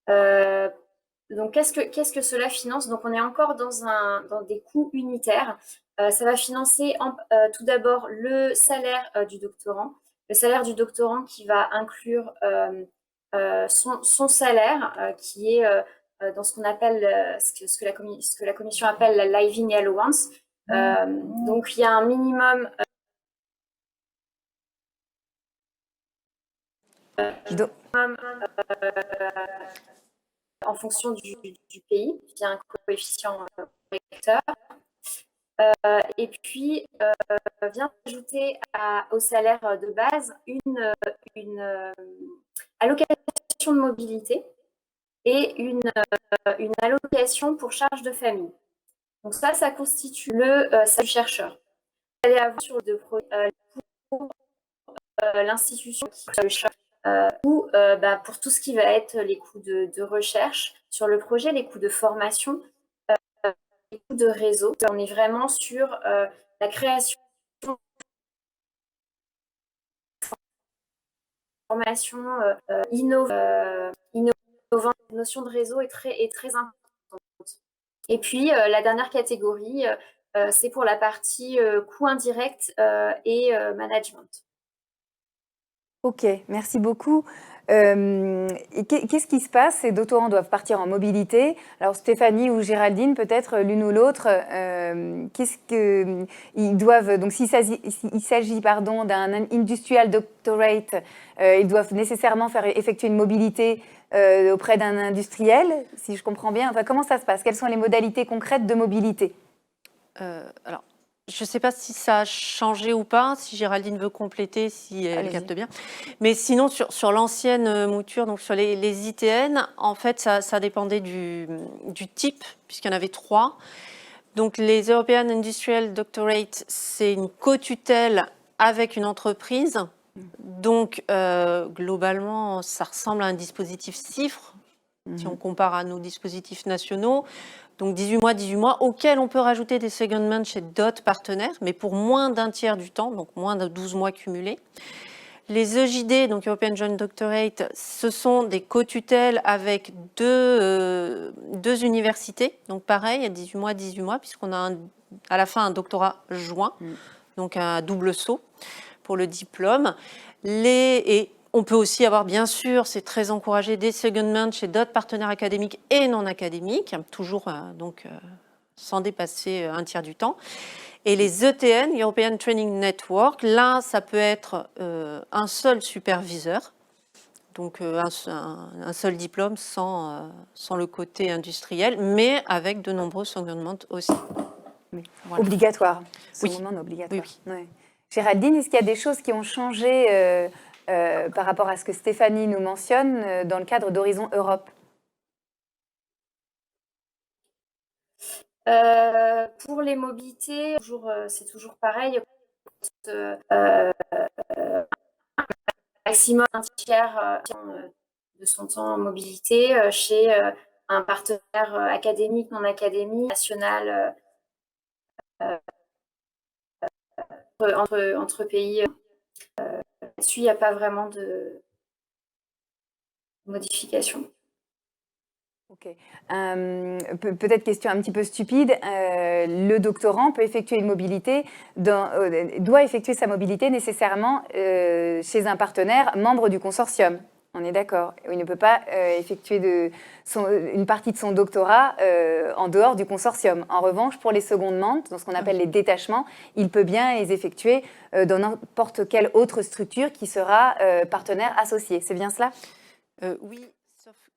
Donc, qu'est-ce que cela finance? Donc, on est encore dans des coûts unitaires. Ça va financer tout d'abord le salaire du doctorant. Le salaire du doctorant qui va inclure son salaire, qui est dans ce qu'on appelle, ce que la commission appelle la living allowance. Donc, il y a un minimum en fonction du pays, via un coefficient correcteur. Et puis, vient ajouter au salaire de base une allocation de mobilité et une allocation pour charge de famille. Donc ça constitue le salaire du chercheur. Vous allez avoir sur pour l'institution ou pour tout ce qui va être les coûts de recherche sur le projet, les coûts de formation, les coûts de réseau. On est vraiment sur la création formation innovante. La notion de réseau est très importante. Et puis, la dernière catégorie, c'est pour la partie coûts indirects et management. Ok, merci beaucoup. Qu'est-ce qui se passe? Ces doctorants doivent partir en mobilité. Alors Stéphanie ou Géraldine, peut-être l'une ou l'autre, qu'est-ce que ils doivent, donc s'il s'agit d'un industrial doctorate, ils doivent nécessairement effectuer une mobilité auprès d'un industriel, si je comprends bien. Enfin, comment ça se passe? Quelles sont les modalités concrètes de mobilité? Alors, je ne sais pas si ça a changé ou pas, si Géraldine veut compléter, si elle capte bien. Mais sinon, sur l'ancienne mouture, donc sur les ITN, en fait, ça dépendait du type, puisqu'il y en avait 3. Donc, les European Industrial Doctorate, c'est une co-tutelle avec une entreprise. Donc, globalement, ça ressemble à un dispositif CIFRE, si on compare à nos dispositifs nationaux. Donc 18 mois, auxquels on peut rajouter des secondments chez d'autres partenaires, mais pour moins d'un tiers du temps, donc moins de 12 mois cumulés. Les EJD, donc European Joint Doctorate, ce sont des co-tutelles avec deux universités. Donc pareil, à 18 mois, puisqu'on a à la fin un doctorat joint, donc un double saut pour le diplôme. Et on peut aussi avoir, bien sûr, c'est très encouragé, des secondments chez d'autres partenaires académiques et non académiques, toujours sans dépasser un tiers du temps. Et les ETN, European Training Network, là, ça peut être un seul superviseur, donc un seul diplôme sans le côté industriel, mais avec de nombreux secondments aussi. Oui. Voilà. Obligatoire. Oui. Obligatoire. Oui. Ouais. Géraldine, est-ce qu'il y a des choses qui ont changé par rapport à ce que Stéphanie nous mentionne dans le cadre d'Horizon Europe? Pour les mobilités, c'est toujours pareil. maximum un tiers de son temps en mobilité chez un partenaire académique, non académique, national, entre pays. Là-dessus, il n'y a pas vraiment de modification. Ok. Peut-être question un petit peu stupide. Le doctorant peut effectuer une mobilité, doit effectuer sa mobilité nécessairement chez un partenaire membre du consortium. On est d'accord. Il ne peut pas effectuer une partie de son doctorat en dehors du consortium. En revanche, pour les secondements, dans ce qu'on appelle les détachements, il peut bien les effectuer dans n'importe quelle autre structure qui sera partenaire associé. C'est bien cela ? Oui.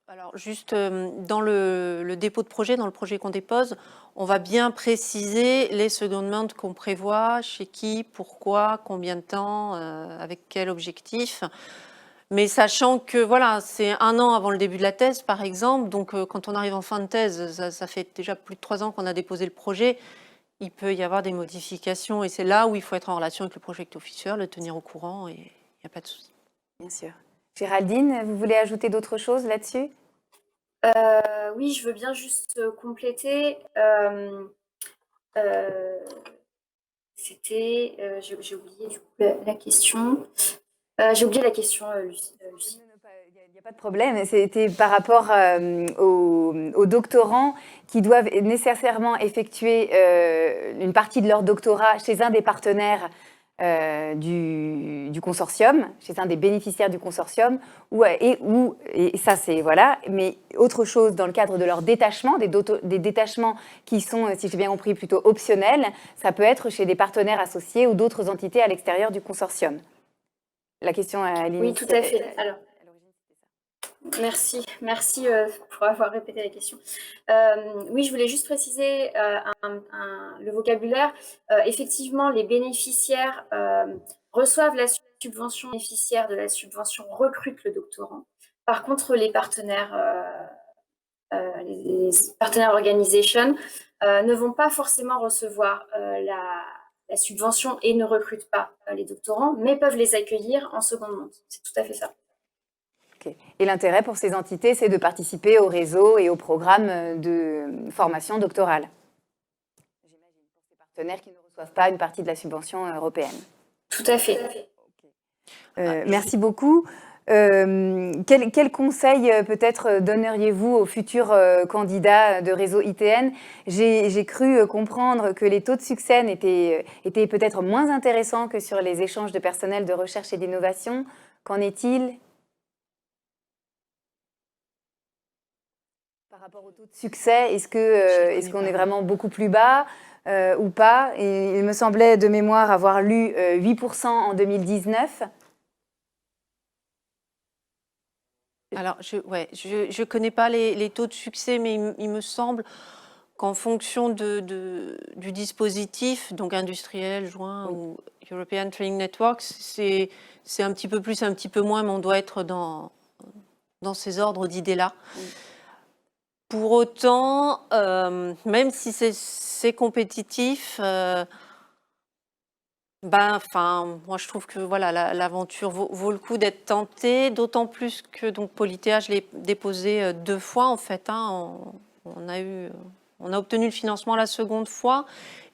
Alors juste dans le dépôt de projet, dans le projet qu'on dépose, on va bien préciser les secondments qu'on prévoit, chez qui, pourquoi, combien de temps, avec quel objectif. Mais sachant que voilà, c'est 1 an avant le début de la thèse, par exemple, donc quand on arrive en fin de thèse, ça fait déjà plus de 3 ans qu'on a déposé le projet, il peut y avoir des modifications et c'est là où il faut être en relation avec le project officer, le tenir au courant et il n'y a pas de souci. Bien sûr. Géraldine, vous voulez ajouter d'autres choses là-dessus ? Oui, je veux bien juste compléter. C'était, j'ai oublié du coup la question. J'ai oublié la question, Lucie. Il n'y a pas de problème. C'était par rapport aux doctorants qui doivent nécessairement effectuer une partie de leur doctorat chez un des partenaires du consortium, chez un des bénéficiaires du consortium, et ça c'est voilà, mais autre chose dans le cadre de leur détachement, des détachements qui sont, si j'ai bien compris, plutôt optionnels, ça peut être chez des partenaires associés ou d'autres entités à l'extérieur du consortium. La question à Oui, tout à fait. Alors, merci pour avoir répété la question. Oui, je voulais juste préciser le vocabulaire. Effectivement, les bénéficiaires reçoivent la subvention, bénéficiaire de la subvention recrutent le doctorant. Par contre, les partenaires organisations ne vont pas forcément recevoir la subvention et ne recrutent pas les doctorants, mais peuvent les accueillir en seconde main. C'est tout à fait ça. Okay. Et l'intérêt pour ces entités, c'est de participer au réseau et au programme de formation doctorale. J'imagine, pour ces partenaires qui ne reçoivent pas une partie de la subvention européenne. Tout à fait. Okay. Merci beaucoup. Quel conseil peut-être donneriez-vous aux futurs candidats de réseau ITN ? J'ai cru comprendre que les taux de succès étaient peut-être moins intéressants que sur les échanges de personnel de recherche et d'innovation. Qu'en est-il ? Par rapport au taux de succès, est-ce qu'on est vraiment beaucoup plus bas ou pas ? Et il me semblait de mémoire avoir lu 8% en 2019. Alors, je connais pas les taux de succès, mais il me semble qu'en fonction du dispositif, donc industriel, joint ou European Training Network, c'est un petit peu plus, un petit peu moins, mais on doit être dans ces ordres d'idées-là. Oui. Pour autant, même si c'est compétitif, moi je trouve que voilà, l'aventure vaut le coup d'être tentée, d'autant plus que donc Polytea, je l'ai déposé 2 fois en fait. On a obtenu le financement la seconde fois,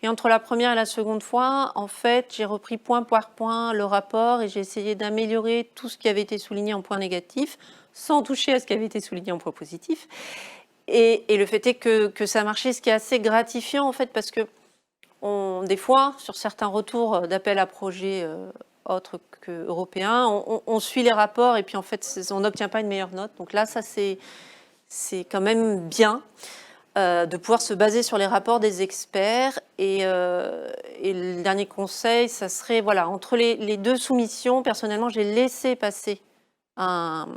et entre la première et la seconde fois, en fait, j'ai repris point par point le rapport et j'ai essayé d'améliorer tout ce qui avait été souligné en point négatif, sans toucher à ce qui avait été souligné en point positif. Et le fait est que ça a marché, ce qui est assez gratifiant en fait, parce que des fois, sur certains retours d'appels à projets autres qu'européens, on suit les rapports et puis en fait, on n'obtient pas une meilleure note. Donc là, ça c'est quand même bien de pouvoir se baser sur les rapports des experts. Et le dernier conseil, ça serait, voilà, entre les 2 soumissions, personnellement, j'ai laissé passer un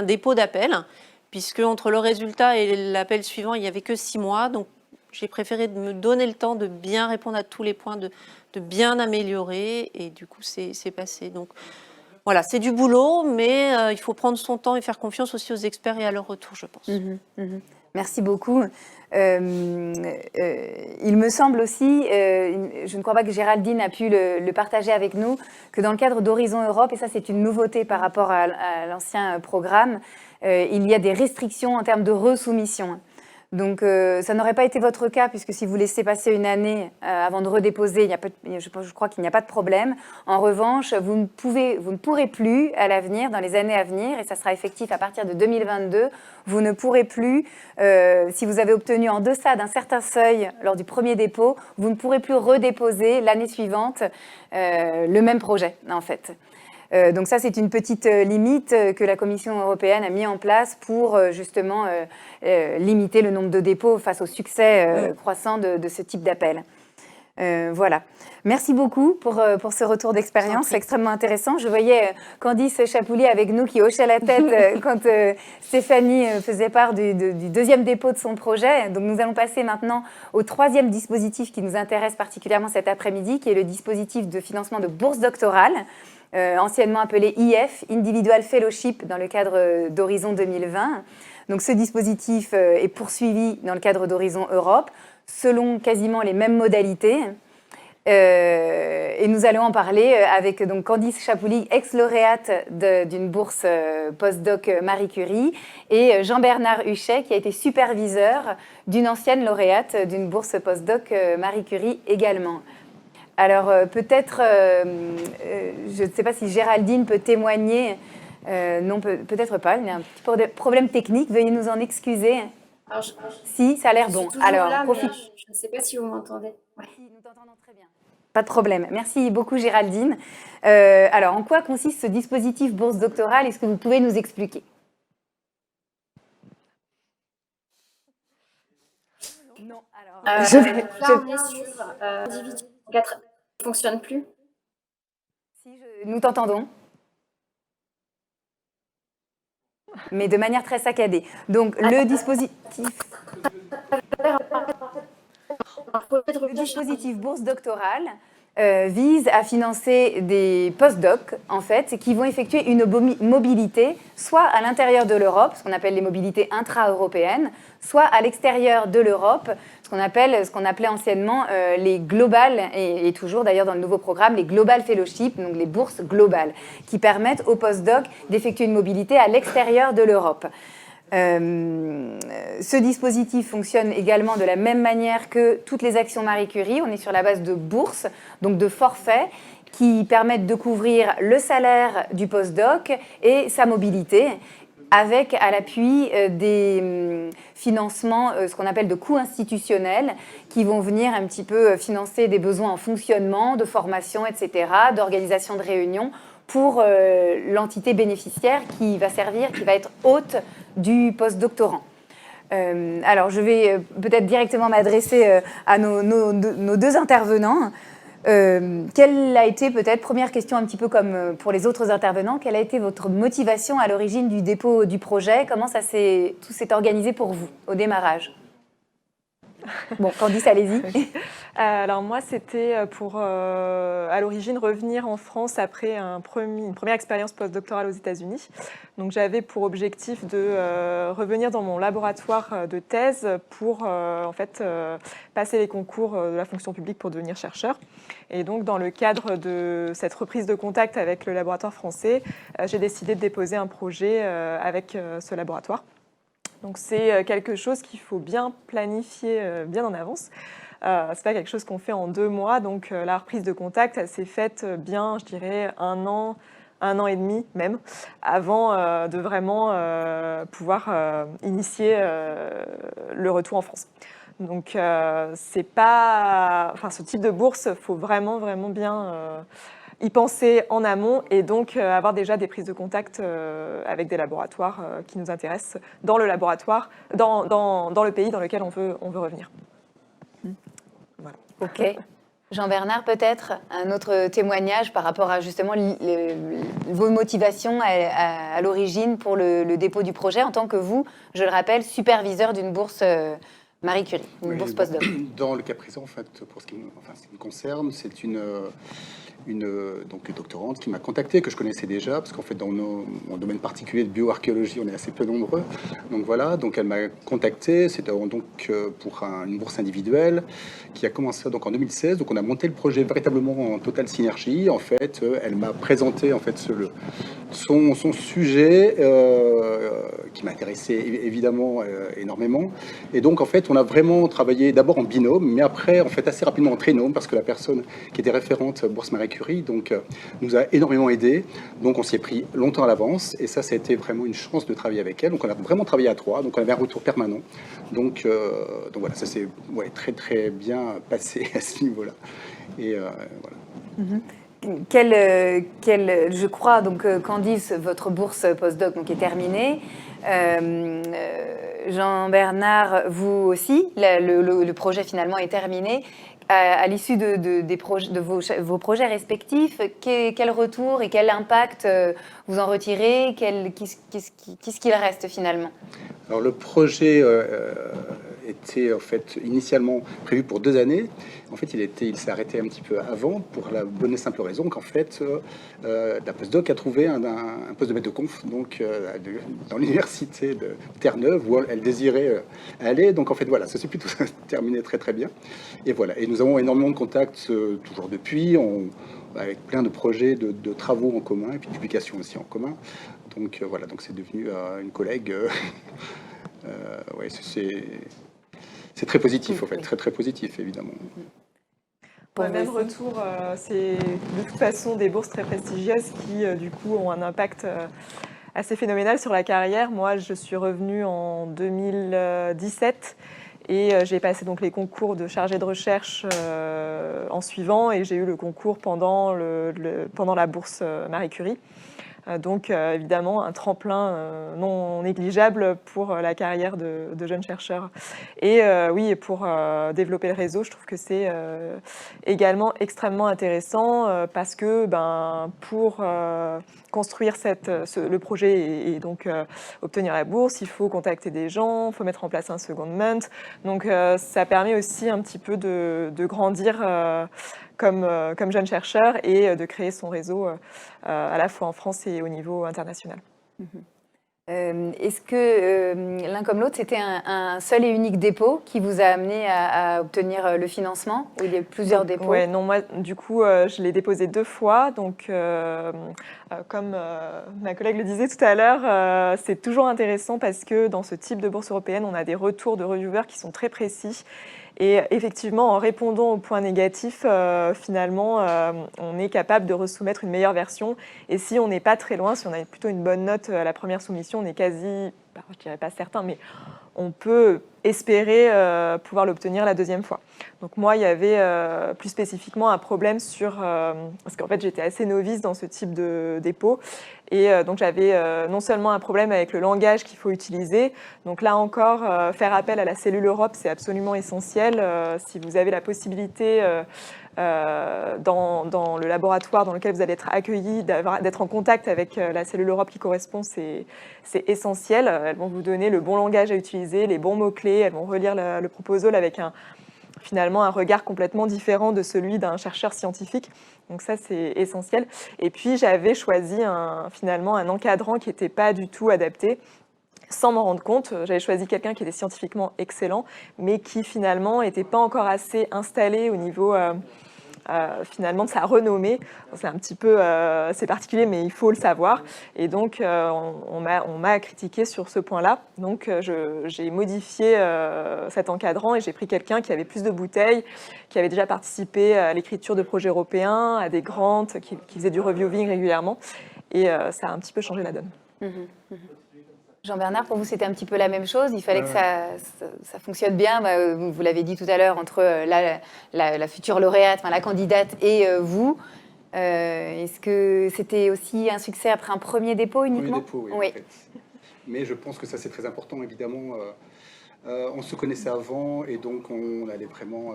dépôt d'appel, puisque entre le résultat et l'appel suivant, il n'y avait que 6 mois. Donc, j'ai préféré me donner le temps de bien répondre à tous les points, de bien améliorer. Et du coup, c'est passé. Donc, voilà, c'est du boulot, mais il faut prendre son temps et faire confiance aussi aux experts et à leur retour, je pense. Merci beaucoup. Il me semble aussi, je ne crois pas que Géraldine a pu le partager avec nous, que dans le cadre d'Horizon Europe, et ça c'est une nouveauté par rapport à l'ancien programme, il y a des restrictions en termes de resoumission. Donc ça n'aurait pas été votre cas, puisque si vous laissez passer une année avant de redéposer, je crois qu'il n'y a pas de problème. En revanche, vous ne pourrez plus à l'avenir, dans les années à venir, et ça sera effectif à partir de 2022, vous ne pourrez plus, si vous avez obtenu en deçà d'un certain seuil lors du premier dépôt, vous ne pourrez plus redéposer l'année suivante le même projet, en fait. Donc ça, c'est une petite limite que la Commission européenne a mis en place pour justement limiter le nombre de dépôts face au succès croissant de ce type d'appel. Voilà. Merci beaucoup pour ce retour d'expérience extrêmement intéressant. Je voyais Candice Chapoulier avec nous qui hochait la tête quand Stéphanie faisait part du deuxième dépôt de son projet. Donc nous allons passer maintenant au troisième dispositif qui nous intéresse particulièrement cet après-midi, qui est le dispositif de financement de bourse doctorale. Anciennement appelé IF, Individual Fellowship, dans le cadre d'Horizon 2020. Donc ce dispositif est poursuivi dans le cadre d'Horizon Europe, selon quasiment les mêmes modalités. Et nous allons en parler avec donc Candice Chapoulier, ex-lauréate d'une bourse postdoc Marie Curie, et Jean-Bernard Huchet, qui a été superviseur d'une ancienne lauréate d'une bourse postdoc Marie Curie également. Alors peut-être, je ne sais pas si Géraldine peut témoigner, non peut-être pas, il y a un petit problème technique, veuillez nous en excuser. Alors, si, ça a l'air bon. Alors, là, profite. Je ne sais pas si vous m'entendez. Ouais. Si, nous t'entendons très bien. Pas de problème. Merci beaucoup Géraldine. Alors, en quoi consiste ce dispositif bourse doctorale? Est-ce que vous pouvez nous expliquer? Non, alors... là, on est sur individu. Ça ne fonctionne plus. Si, nous t'entendons. Mais de manière très saccadée. Donc, le dispositif bourse doctorale vise à financer des postdocs, en fait, qui vont effectuer une mobilité, soit à l'intérieur de l'Europe, ce qu'on appelle les mobilités intra-européennes, soit à l'extérieur de l'Europe, ce qu'on appelait anciennement les global, et toujours d'ailleurs dans le nouveau programme, les global fellowship, donc les bourses globales, qui permettent aux postdocs d'effectuer une mobilité à l'extérieur de l'Europe. Ce dispositif fonctionne également de la même manière que toutes les actions Marie Curie. On est sur la base de bourses, donc de forfaits, qui permettent de couvrir le salaire du postdoc et sa mobilité, avec à l'appui des financements, ce qu'on appelle de coûts institutionnels, qui vont venir un petit peu financer des besoins en fonctionnement, de formation, etc., d'organisation de réunions, pour l'entité bénéficiaire qui va être hôte du postdoctorant. Alors, je vais peut-être directement m'adresser à nos deux intervenants. Quelle a été, peut-être, première question un petit peu comme pour les autres intervenants, quelle a été votre motivation à l'origine du dépôt du projet? Comment tout s'est organisé pour vous au démarrage? Bon, Candice, allez-y. Alors moi, c'était pour, à l'origine, revenir en France après une première expérience postdoctorale aux États-Unis. Donc j'avais pour objectif de revenir dans mon laboratoire de thèse pour en fait passer les concours de la fonction publique pour devenir chercheur. Et donc dans le cadre de cette reprise de contact avec le laboratoire français, j'ai décidé de déposer un projet avec ce laboratoire. Donc c'est quelque chose qu'il faut bien planifier bien en avance. C'est pas quelque chose qu'on fait en 2 mois. Donc la reprise de contact, elle s'est faite bien, je dirais, 1 an et demi même, avant de vraiment pouvoir initier le retour en France. Donc c'est pas, enfin ce type de bourse, faut vraiment bien y penser en amont et donc avoir déjà des prises de contact avec des laboratoires qui nous intéressent dans le laboratoire, dans le pays dans lequel on veut revenir. Voilà. Ok. Jean-Bernard, peut-être un autre témoignage par rapport à justement vos motivations à l'origine pour le dépôt du projet en tant que vous, je le rappelle, superviseur d'une bourse Marie Curie, une bourse postdoc. Dans le cas présent, en fait, pour ce qui me concerne, c'est une donc doctorante qui m'a contacté, que je connaissais déjà, parce qu'en fait, dans mon domaine particulier de bioarchéologie, on est assez peu nombreux. Donc voilà, donc elle m'a contacté, c'était donc pour une bourse individuelle qui a commencé donc en 2016. Donc on a monté le projet véritablement en totale synergie. En fait, elle m'a présenté en fait son sujet qui m'intéressait évidemment énormément. Et donc en fait, on a vraiment travaillé d'abord en binôme, mais après en fait assez rapidement en trinôme, parce que la personne qui était référente bourse Marie Curie donc nous a énormément aidé. Donc on s'y est pris longtemps à l'avance, et ça a été vraiment une chance de travailler avec elle. Donc on a vraiment travaillé à trois, donc on avait un retour permanent. Donc voilà, ça s'est très très bien passé à ce niveau-là. Et voilà. Je crois, donc Candice, votre bourse postdoc donc, est terminée. Jean-Bernard, vous aussi, le projet finalement est terminé. À l'issue de vos projets respectifs, quel retour et quel impact vous en retirez? Qu'est-ce qu'il reste finalement? Alors le projet était en fait initialement prévu pour 2 années. En fait, il s'est arrêté un petit peu avant pour la bonne et simple raison qu'en fait, la postdoc a trouvé un poste de maître de conf donc dans l'université de Terre-Neuve où elle désirait aller. Donc en fait, voilà, ça s'est plutôt terminé très très bien. Et voilà, et nous avons énormément de contacts toujours depuis, avec plein de projets, de travaux en commun et puis de publications aussi en commun. Donc voilà, donc c'est devenu une collègue. Ouais, c'est très positif, en fait, très très positif, évidemment. Pour le même retour, c'est de toute façon des bourses très prestigieuses qui, du coup, ont un impact assez phénoménal sur la carrière. Moi, je suis revenue en 2017 et j'ai passé donc les concours de chargé de recherche en suivant, et j'ai eu le concours pendant la bourse Marie Curie. Donc évidemment un tremplin non négligeable pour la carrière de jeunes chercheurs. Et oui, pour développer le réseau, je trouve que c'est également extrêmement intéressant parce que pour construire le projet et donc obtenir la bourse, il faut contacter des gens, il faut mettre en place un secondment. Donc ça permet aussi un petit peu de grandir comme jeune chercheur et de créer son réseau à la fois en France et au niveau international. Est-ce que l'un comme l'autre, c'était un seul et unique dépôt qui vous a amené à obtenir le financement, ou il y a plusieurs dépôts? Ouais, non, moi, du coup, je l'ai déposé 2 fois. Donc, comme ma collègue le disait tout à l'heure, c'est toujours intéressant parce que dans ce type de bourse européenne, on a des retours de reviewers qui sont très précis. Et effectivement, en répondant aux points négatifs, finalement, on est capable de resoumettre une meilleure version. Et si on n'est pas très loin, si on a plutôt une bonne note à la première soumission, on est quasi, je dirais pas certain, mais on peut espérer pouvoir l'obtenir la deuxième fois. Donc moi, il y avait plus spécifiquement un problème parce qu'en fait, j'étais assez novice dans ce type de dépôt. Et donc j'avais non seulement un problème avec le langage qu'il faut utiliser, donc là encore, faire appel à la cellule Europe, c'est absolument essentiel. Si vous avez la possibilité dans le laboratoire dans lequel vous allez être accueilli, d'être en contact avec la cellule Europe qui correspond, c'est essentiel. Elles vont vous donner le bon langage à utiliser, les bons mots-clés, elles vont relire le proposal avec finalement un regard complètement différent de celui d'un chercheur scientifique. Donc ça, c'est essentiel. Et puis, j'avais choisi finalement un encadrant qui n'était pas du tout adapté. Sans m'en rendre compte, j'avais choisi quelqu'un qui était scientifiquement excellent, mais qui finalement n'était pas encore assez installé au niveau finalement de sa renommée. C'est un petit peu c'est particulier, mais il faut le savoir. Et donc, on m'a critiqué sur ce point-là. Donc, j'ai modifié cet encadrant et j'ai pris quelqu'un qui avait plus de bouteilles, qui avait déjà participé à l'écriture de projets européens, à des grants, qui faisait du reviewing régulièrement. Et ça a un petit peu changé la donne. Jean-Bernard, pour vous, c'était un petit peu la même chose? Il fallait que ça fonctionne bien, vous l'avez dit tout à l'heure, entre la future lauréate, la candidate et vous. Est-ce que c'était aussi un succès après un premier dépôt uniquement? Premier dépôt, oui. En fait. Mais je pense que ça, c'est très important, évidemment. On se connaissait avant et donc on allait vraiment...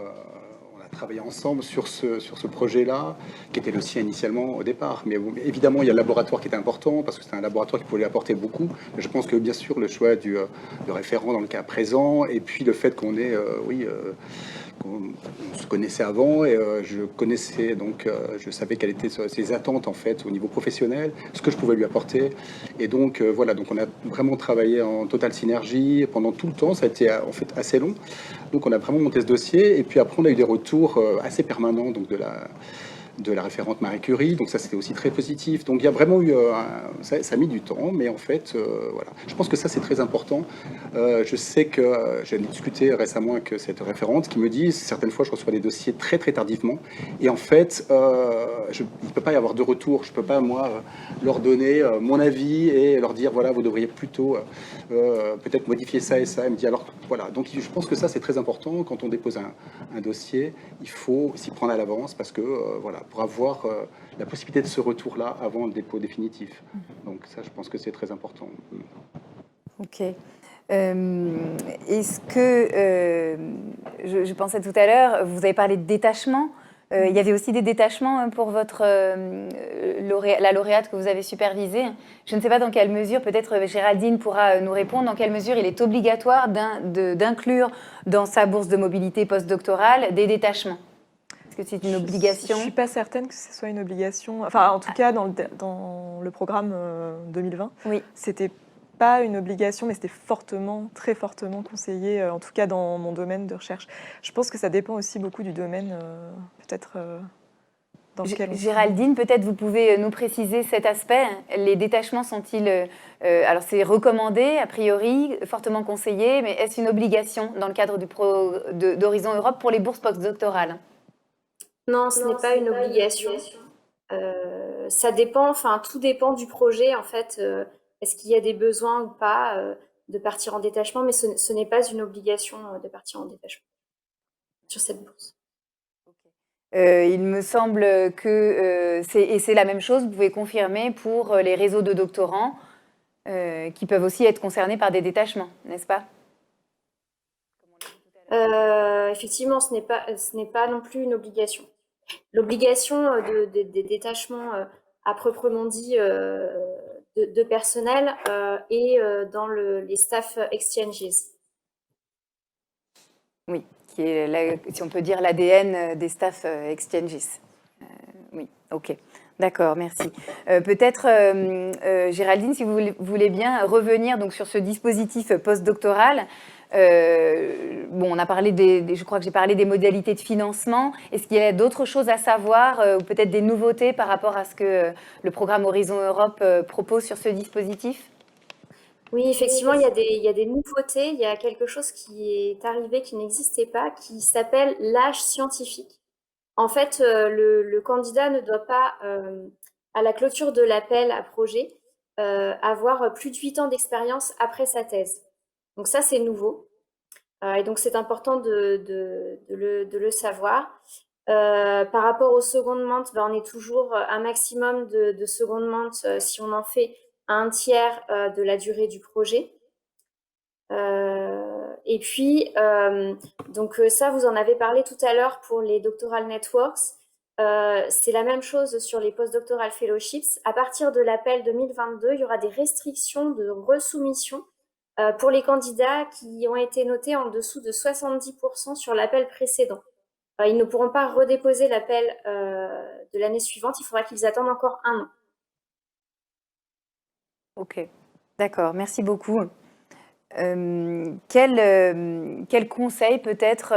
On a travaillé ensemble sur ce projet-là, qui était le sien initialement au départ. Mais bon, évidemment, il y a le laboratoire qui était important, parce que c'est un laboratoire qui pouvait lui apporter beaucoup. Mais je pense que, bien sûr, le choix du référent dans le cas présent, et puis le fait qu'on ait, on se connaissait avant, et je connaissais, donc je savais quelles étaient ses attentes, en fait, au niveau professionnel, ce que je pouvais lui apporter. Et donc, voilà, donc on a vraiment travaillé en totale synergie pendant tout le temps. Ça a été, en fait, assez long. Donc, on a vraiment monté ce dossier, et puis après, on a eu des retours assez permanents, donc de la référente Marie Curie, donc ça c'était aussi très positif. Donc il y a vraiment eu, ça a mis du temps, mais en fait, voilà. Je pense que ça c'est très important. Je sais que j'ai discuté récemment avec cette référente qui me dit, certaines fois je reçois des dossiers très très tardivement, et en fait, il ne peut pas y avoir de retour. Je ne peux pas, moi, leur donner mon avis et leur dire, voilà, vous devriez plutôt peut-être modifier ça et ça. Elle me dit, alors voilà. Donc je pense que ça c'est très important. Quand on dépose un dossier, il faut s'y prendre à l'avance, parce que, voilà, pour avoir la possibilité de ce retour-là avant le dépôt définitif. Donc ça, je pense que c'est très important. Ok. Est-ce que, je pensais tout à l'heure, vous avez parlé de détachement. Il y avait aussi des détachements pour votre la lauréate que vous avez supervisée. Je ne sais pas dans quelle mesure, peut-être Géraldine pourra nous répondre, dans quelle mesure il est obligatoire d'inclure dans sa bourse de mobilité postdoctorale des détachements. Que c'est une obligation? Je ne suis pas certaine que ce soit une obligation. Enfin, en tout cas, dans le programme 2020, oui. C'était pas une obligation, mais c'était très fortement conseillé, en tout cas dans mon domaine de recherche. Je pense que ça dépend aussi beaucoup du domaine, peut-être dans lequel on... Géraldine, peut-être vous pouvez nous préciser cet aspect. Les détachements sont-ils... alors, c'est recommandé, a priori, fortement conseillé, mais est-ce une obligation dans le cadre d'Horizon Europe pour les bourses postdoctorales? Non, ce n'est pas une obligation. Ça dépend, enfin, tout dépend du projet, en fait. Est-ce qu'il y a des besoins ou pas de partir en détachement, mais ce n'est pas une obligation de partir en détachement sur cette bourse. Il me semble que c'est la même chose, vous pouvez confirmer pour les réseaux de doctorants qui peuvent aussi être concernés par des détachements, n'est-ce pas? Effectivement, ce n'est pas non plus une obligation. L'obligation des détachements à proprement dit de personnel est dans les staff exchanges. Oui, qui est, si on peut dire, l'ADN des staff exchanges. Oui, ok. D'accord, merci. Peut-être, Géraldine, si vous voulez bien revenir donc, sur ce dispositif postdoctoral. Bon, on a parlé je crois que j'ai parlé des modalités de financement. Est-ce qu'il y a d'autres choses à savoir ou peut-être des nouveautés par rapport à ce que le programme Horizon Europe propose sur ce dispositif? Oui, effectivement, il y a des nouveautés. Il y a quelque chose qui est arrivé qui n'existait pas, qui s'appelle l'âge scientifique. En fait, le candidat ne doit pas, à la clôture de l'appel à projet, avoir plus de 8 ans d'expérience après sa thèse. Donc ça, c'est nouveau. Et donc, c'est important de le savoir. Par rapport au secondment, on est toujours un maximum de secondment si on en fait un tiers de la durée du projet. Et puis, donc ça, vous en avez parlé tout à l'heure pour les doctoral networks. C'est la même chose sur les postdoctoral fellowships. À partir de l'appel 2022, il y aura des restrictions de resoumission pour les candidats qui ont été notés en dessous de 70% sur l'appel précédent. Ils ne pourront pas redéposer l'appel de l'année suivante. Il faudra qu'ils attendent encore 1 an. Ok, d'accord, merci beaucoup. Quel conseil peut-être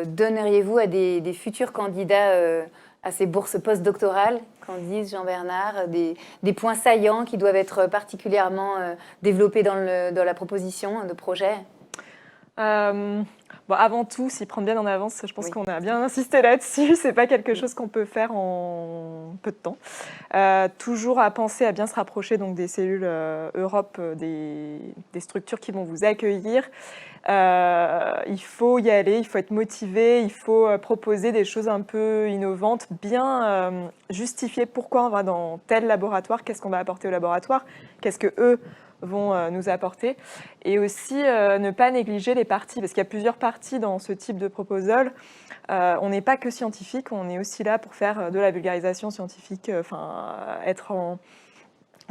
donneriez-vous à des futurs candidats à ces bourses postdoctorales, Candice, Jean-Bernard, des points saillants qui doivent être particulièrement développés dans la proposition de projet? Bon, avant tout, s'y prendre bien en avance, je pense qu'on a bien insisté là-dessus. C'est pas quelque chose qu'on peut faire en peu de temps. Toujours à penser à bien se rapprocher donc des cellules Europe, des structures qui vont vous accueillir. Il faut y aller, il faut être motivé, il faut proposer des choses un peu innovantes, bien justifier pourquoi on va dans tel laboratoire, qu'est-ce qu'on va apporter au laboratoire, qu'est-ce que eux vont nous apporter. Et aussi ne pas négliger les parties, parce qu'il y a plusieurs parties dans ce type de proposal. On n'est pas que scientifique, on est aussi là pour faire de la vulgarisation scientifique, être en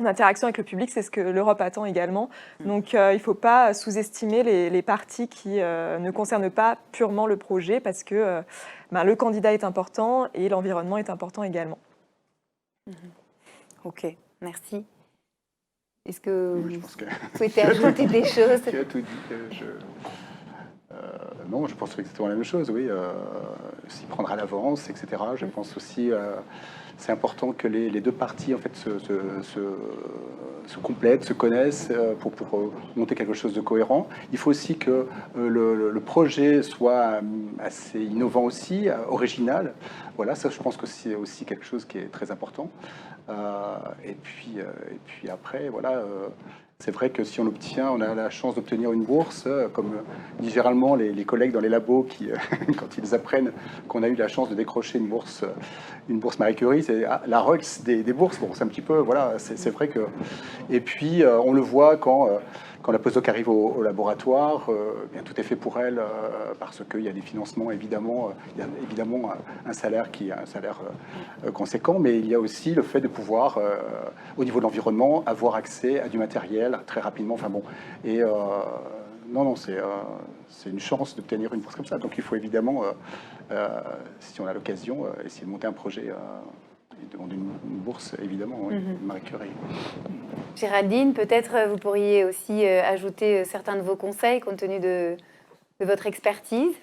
interaction avec le public, c'est ce que l'Europe attend également. Donc il ne faut pas sous-estimer les parties qui ne concernent pas purement le projet, parce que le candidat est important et l'environnement est important également. Ok, merci. Est-ce que Oui, je vous pense que souhaitez ajouter des choses? tu as tout dit. Non, je pense exactement la même chose, oui. S'y prendre à l'avance, etc. Je pense aussi c'est important que les deux parties en fait se complètent, se connaissent pour monter quelque chose de cohérent. Il faut aussi que le projet soit assez innovant aussi, original. Voilà, ça je pense que c'est aussi quelque chose qui est très important. Et puis après, voilà. C'est vrai que si on a la chance d'obtenir une bourse, comme disent généralement les collègues dans les labos qui, quand ils apprennent qu'on a eu la chance de décrocher une bourse Marie Curie, c'est la Rolls des bourses. Bon, c'est un petit peu, voilà, c'est vrai que. Et puis, on le voit quand la postdoc arrive au laboratoire, bien, tout est fait pour elle parce qu'il y a des financements, évidemment. Il y a évidemment un salaire qui est un salaire conséquent, mais il y a aussi le fait de pouvoir, au niveau de l'environnement, avoir accès à du matériel très rapidement. Enfin bon, et non, c'est une chance d'obtenir une bourse comme ça. Donc il faut évidemment, si on a l'occasion, essayer de monter un projet et demander une bourse, évidemment, oui, Marie Curie. Géraldine, peut-être vous pourriez aussi ajouter certains de vos conseils compte tenu de votre expertise.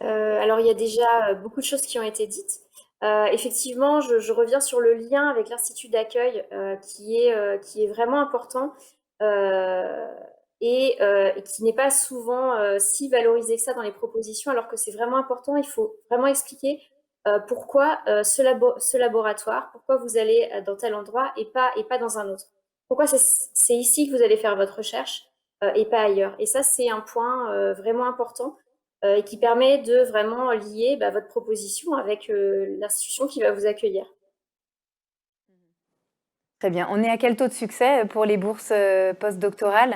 Alors, il y a déjà beaucoup de choses qui ont été dites. Effectivement, je reviens sur le lien avec l'Institut d'accueil qui est vraiment important et qui n'est pas souvent si valorisé que ça dans les propositions, alors que c'est vraiment important. Il faut vraiment expliquer pourquoi ce laboratoire, pourquoi vous allez dans tel endroit et pas dans un autre. Pourquoi c'est ici que vous allez faire votre recherche et pas ailleurs. Et ça, c'est un point vraiment important et qui permet de vraiment lier votre proposition avec l'institution qui va vous accueillir. Très bien. On est à quel taux de succès pour les bourses postdoctorales?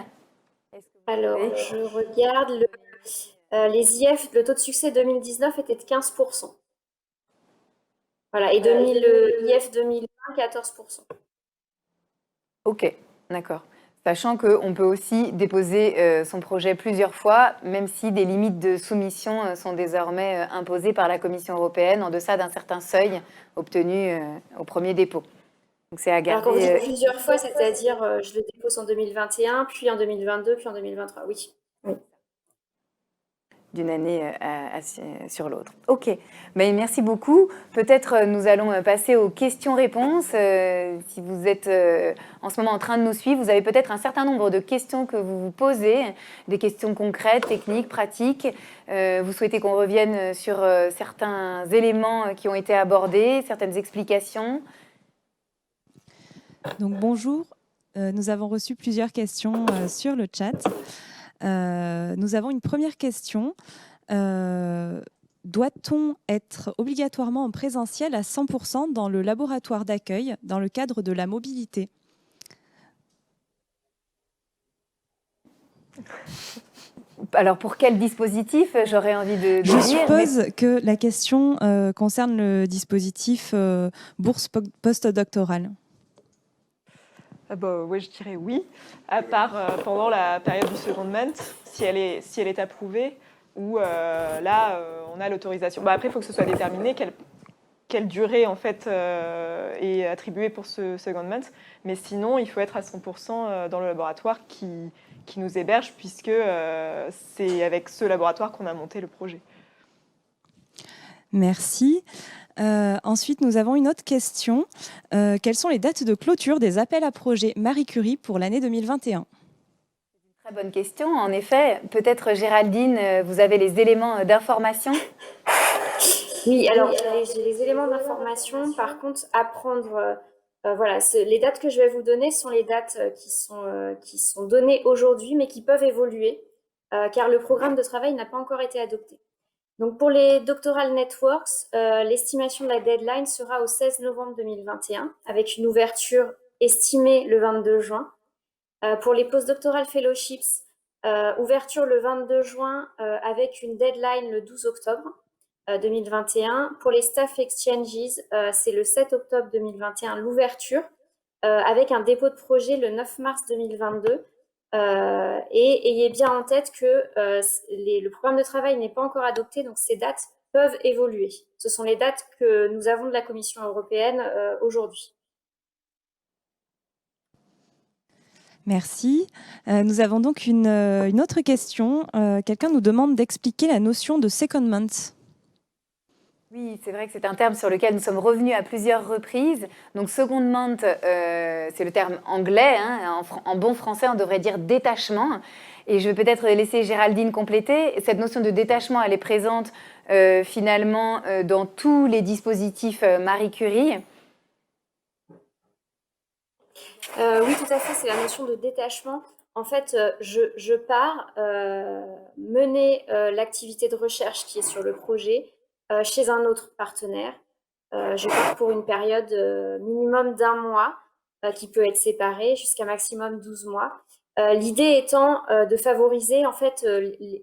Alors, je regarde les IF, le taux de succès 2019 était de 15%. Voilà, et le IF 2020, 14%. Ok, d'accord. Sachant qu'on peut aussi déposer son projet plusieurs fois, même si des limites de soumission sont désormais imposées par la Commission européenne en deçà d'un certain seuil obtenu au premier dépôt. Donc c'est à Alors, quand vous garder. dites plusieurs fois, c'est-à-dire je le dépose en 2021, puis en 2022, puis en 2023, oui. D'une année sur l'autre. Ok, mais merci beaucoup. Peut-être nous allons passer aux questions-réponses. Si vous êtes en ce moment en train de nous suivre, vous avez peut-être un certain nombre de questions que vous vous posez, des questions concrètes, techniques, pratiques. Vous souhaitez qu'on revienne sur certains éléments qui ont été abordés, certaines explications. Donc bonjour, nous avons reçu plusieurs questions sur le chat. Nous avons une première question. Doit-on être obligatoirement en présentiel à 100% dans le laboratoire d'accueil dans le cadre de la mobilité? Alors, pour quel dispositif, j'aurais envie de Je dire, suppose que la question concerne le dispositif bourse postdoctorale. Oui, je dirais oui, à part pendant la période du secondment, si elle est approuvée, où là, on a l'autorisation. Après, il faut que ce soit déterminé quelle durée en fait, est attribuée pour ce secondment, mais sinon, il faut être à 100% dans le laboratoire qui nous héberge, puisque c'est avec ce laboratoire qu'on a monté le projet. Merci. Ensuite, nous avons une autre question. Quelles sont les dates de clôture des appels à projets Marie Curie pour l'année 2021? Très bonne question. En effet, peut-être Géraldine, vous avez les éléments d'information? Oui, alors j'ai les éléments d'information. Par contre, à prendre, voilà, les dates que je vais vous donner sont les dates qui sont données aujourd'hui, mais qui peuvent évoluer, car le programme de travail n'a pas encore été adopté. Donc pour les Doctoral Networks, l'estimation de la deadline sera au 16 novembre 2021, avec une ouverture estimée le 22 juin. Pour les postdoctoral fellowships, ouverture le 22 juin avec une deadline le 12 octobre 2021. Pour les staff exchanges, c'est le 7 octobre 2021 l'ouverture avec un dépôt de projet le 9 mars 2022. Et ayez bien en tête que le programme de travail n'est pas encore adopté, donc ces dates peuvent évoluer. Ce sont les dates que nous avons de la Commission européenne aujourd'hui. Merci. Nous avons donc une autre question. Quelqu'un nous demande d'expliquer la notion de secondment. Oui, c'est vrai que c'est un terme sur lequel nous sommes revenus à plusieurs reprises. Donc, secondment, c'est le terme anglais. Hein. En bon français, on devrait dire détachement. Et je vais peut-être laisser Géraldine compléter. Cette notion de détachement, elle est présente finalement dans tous les dispositifs Marie Curie. Oui, tout à fait, c'est la notion de détachement. En fait, je pars mener l'activité de recherche qui est sur le projet chez un autre partenaire. Je pars pour une période minimum d'1 mois, qui peut être séparée jusqu'à maximum 12 mois. L'idée étant de favoriser en fait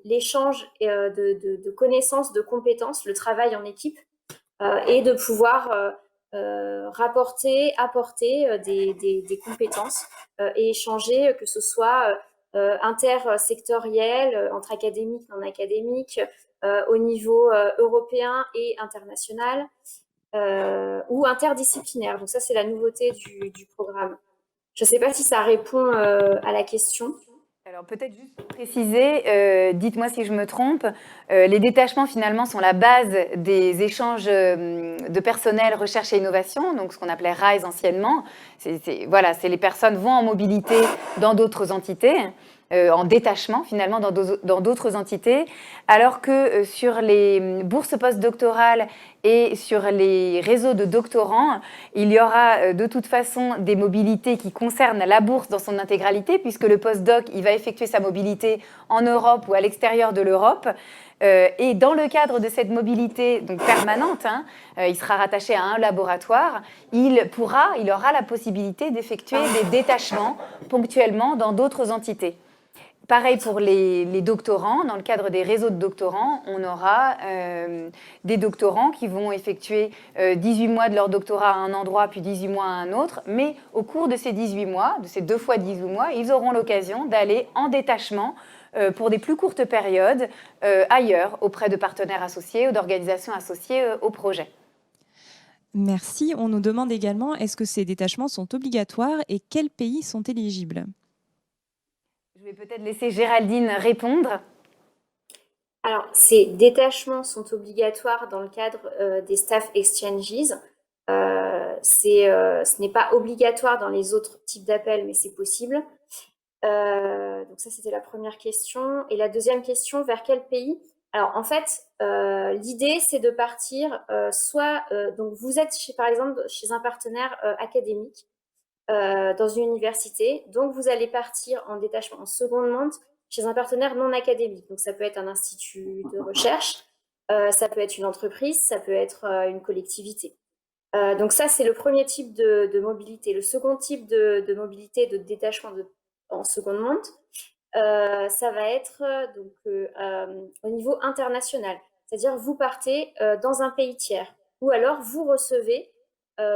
l'échange de connaissances, de compétences, le travail en équipe, et de pouvoir apporter des compétences et échanger, que ce soit intersectoriel, entre académiques, non académiques, au niveau européen et international, ou interdisciplinaire. Donc ça, c'est la nouveauté du programme. Je ne sais pas si ça répond à la question. Alors peut-être juste pour préciser, dites-moi si je me trompe, les détachements finalement sont la base des échanges de personnel recherche et innovation, donc ce qu'on appelait RISE anciennement. Voilà, c'est les personnes vont en mobilité dans d'autres entités, en détachement finalement dans d'autres entités, alors que sur les bourses postdoctorales et sur les réseaux de doctorants, il y aura de toute façon des mobilités qui concernent la bourse dans son intégralité, puisque le postdoc, il va effectuer sa mobilité en Europe ou à l'extérieur de l'Europe. Et dans le cadre de cette mobilité donc permanente, il sera rattaché à un laboratoire, il aura la possibilité d'effectuer des détachements ponctuellement dans d'autres entités. Pareil pour les doctorants, dans le cadre des réseaux de doctorants, on aura des doctorants qui vont effectuer 18 mois de leur doctorat à un endroit, puis 18 mois à un autre, mais au cours de ces 18 mois, de ces 2 fois 18 mois, ils auront l'occasion d'aller en détachement pour des plus courtes périodes ailleurs, auprès de partenaires associés ou d'organisations associées au projet. Merci. On nous demande également, est-ce que ces détachements sont obligatoires et quels pays sont éligibles ? Je vais peut-être laisser Géraldine répondre. Alors, ces détachements sont obligatoires dans le cadre des staff exchanges. Ce n'est pas obligatoire dans les autres types d'appels, mais c'est possible. Donc ça, c'était la première question. Et la deuxième question, vers quel pays ? Alors, en fait, l'idée, c'est de partir donc vous êtes, par exemple, chez un partenaire académique, dans une université, donc vous allez partir en détachement en secondment chez un partenaire non académique. Donc ça peut être un institut de recherche, ça peut être une entreprise, ça peut être une collectivité. Donc ça, c'est le premier type de mobilité. Le second type de mobilité, de détachement en secondment, ça va être au niveau international. C'est-à-dire vous partez dans un pays tiers, ou alors vous recevez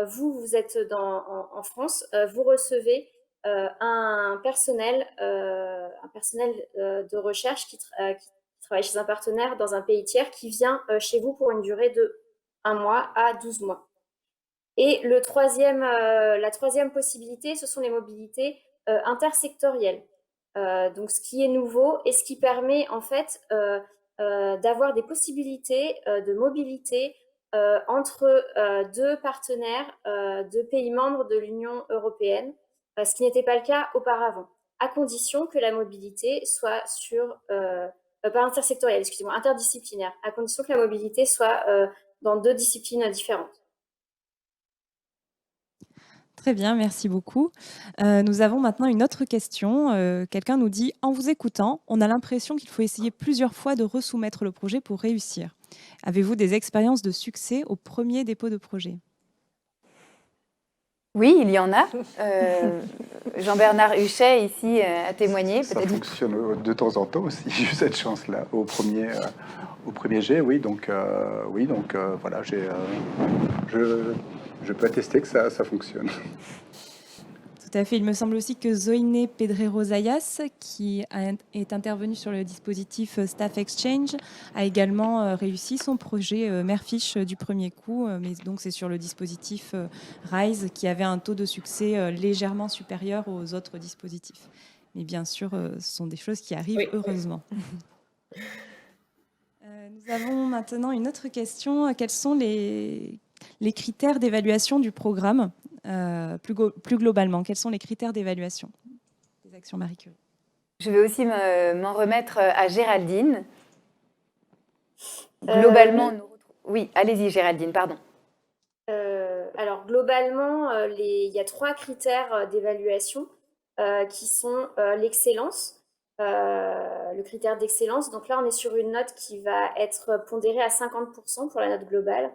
vous êtes en France, vous recevez un personnel de recherche qui travaille chez un partenaire dans un pays tiers qui vient chez vous pour une durée de 1 mois à 12 mois. Et la troisième possibilité, ce sont les mobilités intersectorielles. Donc ce qui est nouveau et ce qui permet en fait d'avoir des possibilités de mobilité entre 2 partenaires de pays membres de l'Union européenne, ce qui n'était pas le cas auparavant, à condition que la mobilité soit pas intersectorielle, excusez-moi, interdisciplinaire, à condition que la mobilité soit dans 2 disciplines différentes. Très bien, merci beaucoup. Nous avons maintenant une autre question. Quelqu'un nous dit « En vous écoutant, on a l'impression qu'il faut essayer plusieurs fois de resoumettre le projet pour réussir. Avez-vous des expériences de succès au premier dépôt de projet ?» Oui, il y en a. Jean-Bernard Huchet, ici, a témoigné. Ça Peut-être fonctionne de temps en temps aussi. J'ai eu cette chance-là au premier jet, oui. Donc, voilà, je peux attester que ça fonctionne. Tout à fait. Il me semble aussi que Zoïné Pedrero-Zayas, qui est intervenue sur le dispositif Staff Exchange, a également réussi son projet Mère-Fiche du premier coup. Mais donc, c'est sur le dispositif RISE qui avait un taux de succès légèrement supérieur aux autres dispositifs. Mais bien sûr, ce sont des choses qui arrivent Oui. heureusement. Nous avons maintenant une autre question. Quels sont les critères d'évaluation du programme plus globalement? Quels sont les critères d'évaluation des actions Marie Curie? je vais aussi m'en remettre à Géraldine. Globalement, oui, allez-y Géraldine, pardon. Alors globalement, il y a 3 critères d'évaluation qui sont l'excellence, le critère d'excellence. Donc là, on est sur une note qui va être pondérée à 50% pour la note globale.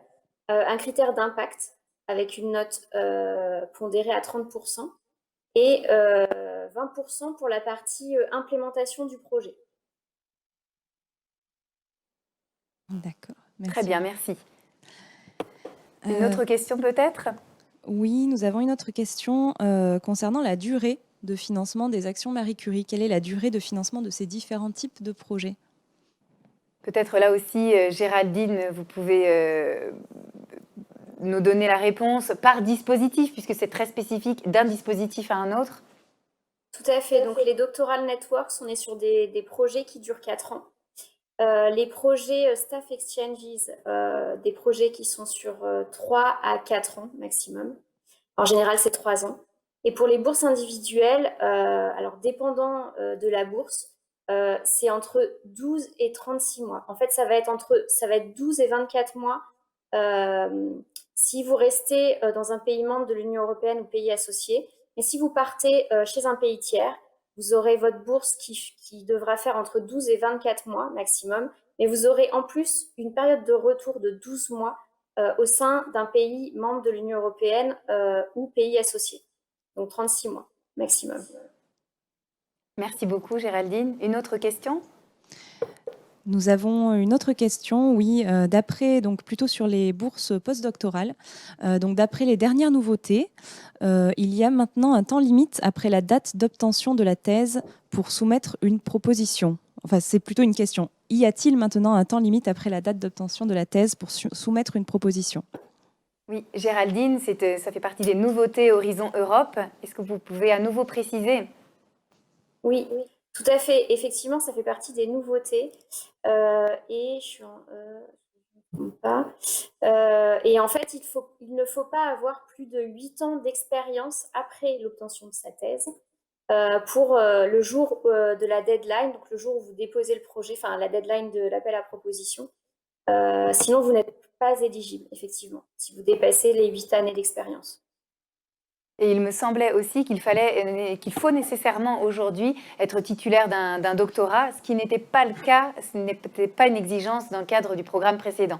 Un critère d'impact avec une note pondérée à 30% et 20% pour la partie implémentation du projet. D'accord. Merci. Très bien, merci. Une autre question peut-être? Oui, nous avons une autre question concernant la durée de financement des actions Marie Curie. Quelle est la durée de financement de ces différents types de projets? Peut-être là aussi, Géraldine, vous pouvez nous donner la réponse par dispositif, puisque c'est très spécifique d'un dispositif à un autre. Tout à fait. Donc, les Doctoral Networks, on est sur des projets qui durent 4 ans. Les projets Staff Exchanges, des projets qui sont sur 3 à 4 ans maximum. En général, c'est 3 ans. Et pour les bourses individuelles, alors dépendant de la bourse, c'est entre 12 et 36 mois. En fait, ça va être 12 et 24 mois si vous restez dans un pays membre de l'Union européenne ou pays associé. Mais si vous partez chez un pays tiers, vous aurez votre bourse qui devra faire entre 12 et 24 mois maximum. Mais vous aurez en plus une période de retour de 12 mois au sein d'un pays membre de l'Union européenne ou pays associé. Donc 36 mois maximum. Merci beaucoup Géraldine. Une autre question? Nous avons une autre question, oui, donc plutôt sur les bourses postdoctorales. Donc d'après les dernières nouveautés, il y a maintenant un temps limite après la date d'obtention de la thèse pour soumettre une proposition. Enfin, c'est plutôt une question. Y a-t-il maintenant un temps limite après la date d'obtention de la thèse pour soumettre une proposition? Oui, Géraldine, ça fait partie des nouveautés Horizon Europe. Est-ce que vous pouvez à nouveau préciser? Oui, tout à fait. Effectivement, ça fait partie des nouveautés. Et je suis et en fait, il ne faut pas avoir plus de 8 ans d'expérience après l'obtention de sa thèse pour le jour de la deadline, donc le jour où vous déposez le projet, enfin la deadline de l'appel à proposition. Sinon, vous n'êtes pas éligible, effectivement, si vous dépassez les 8 années d'expérience. Et il me semblait aussi qu'il faut nécessairement aujourd'hui être titulaire d'un doctorat, ce qui n'était pas le cas, ce n'était pas une exigence dans le cadre du programme précédent.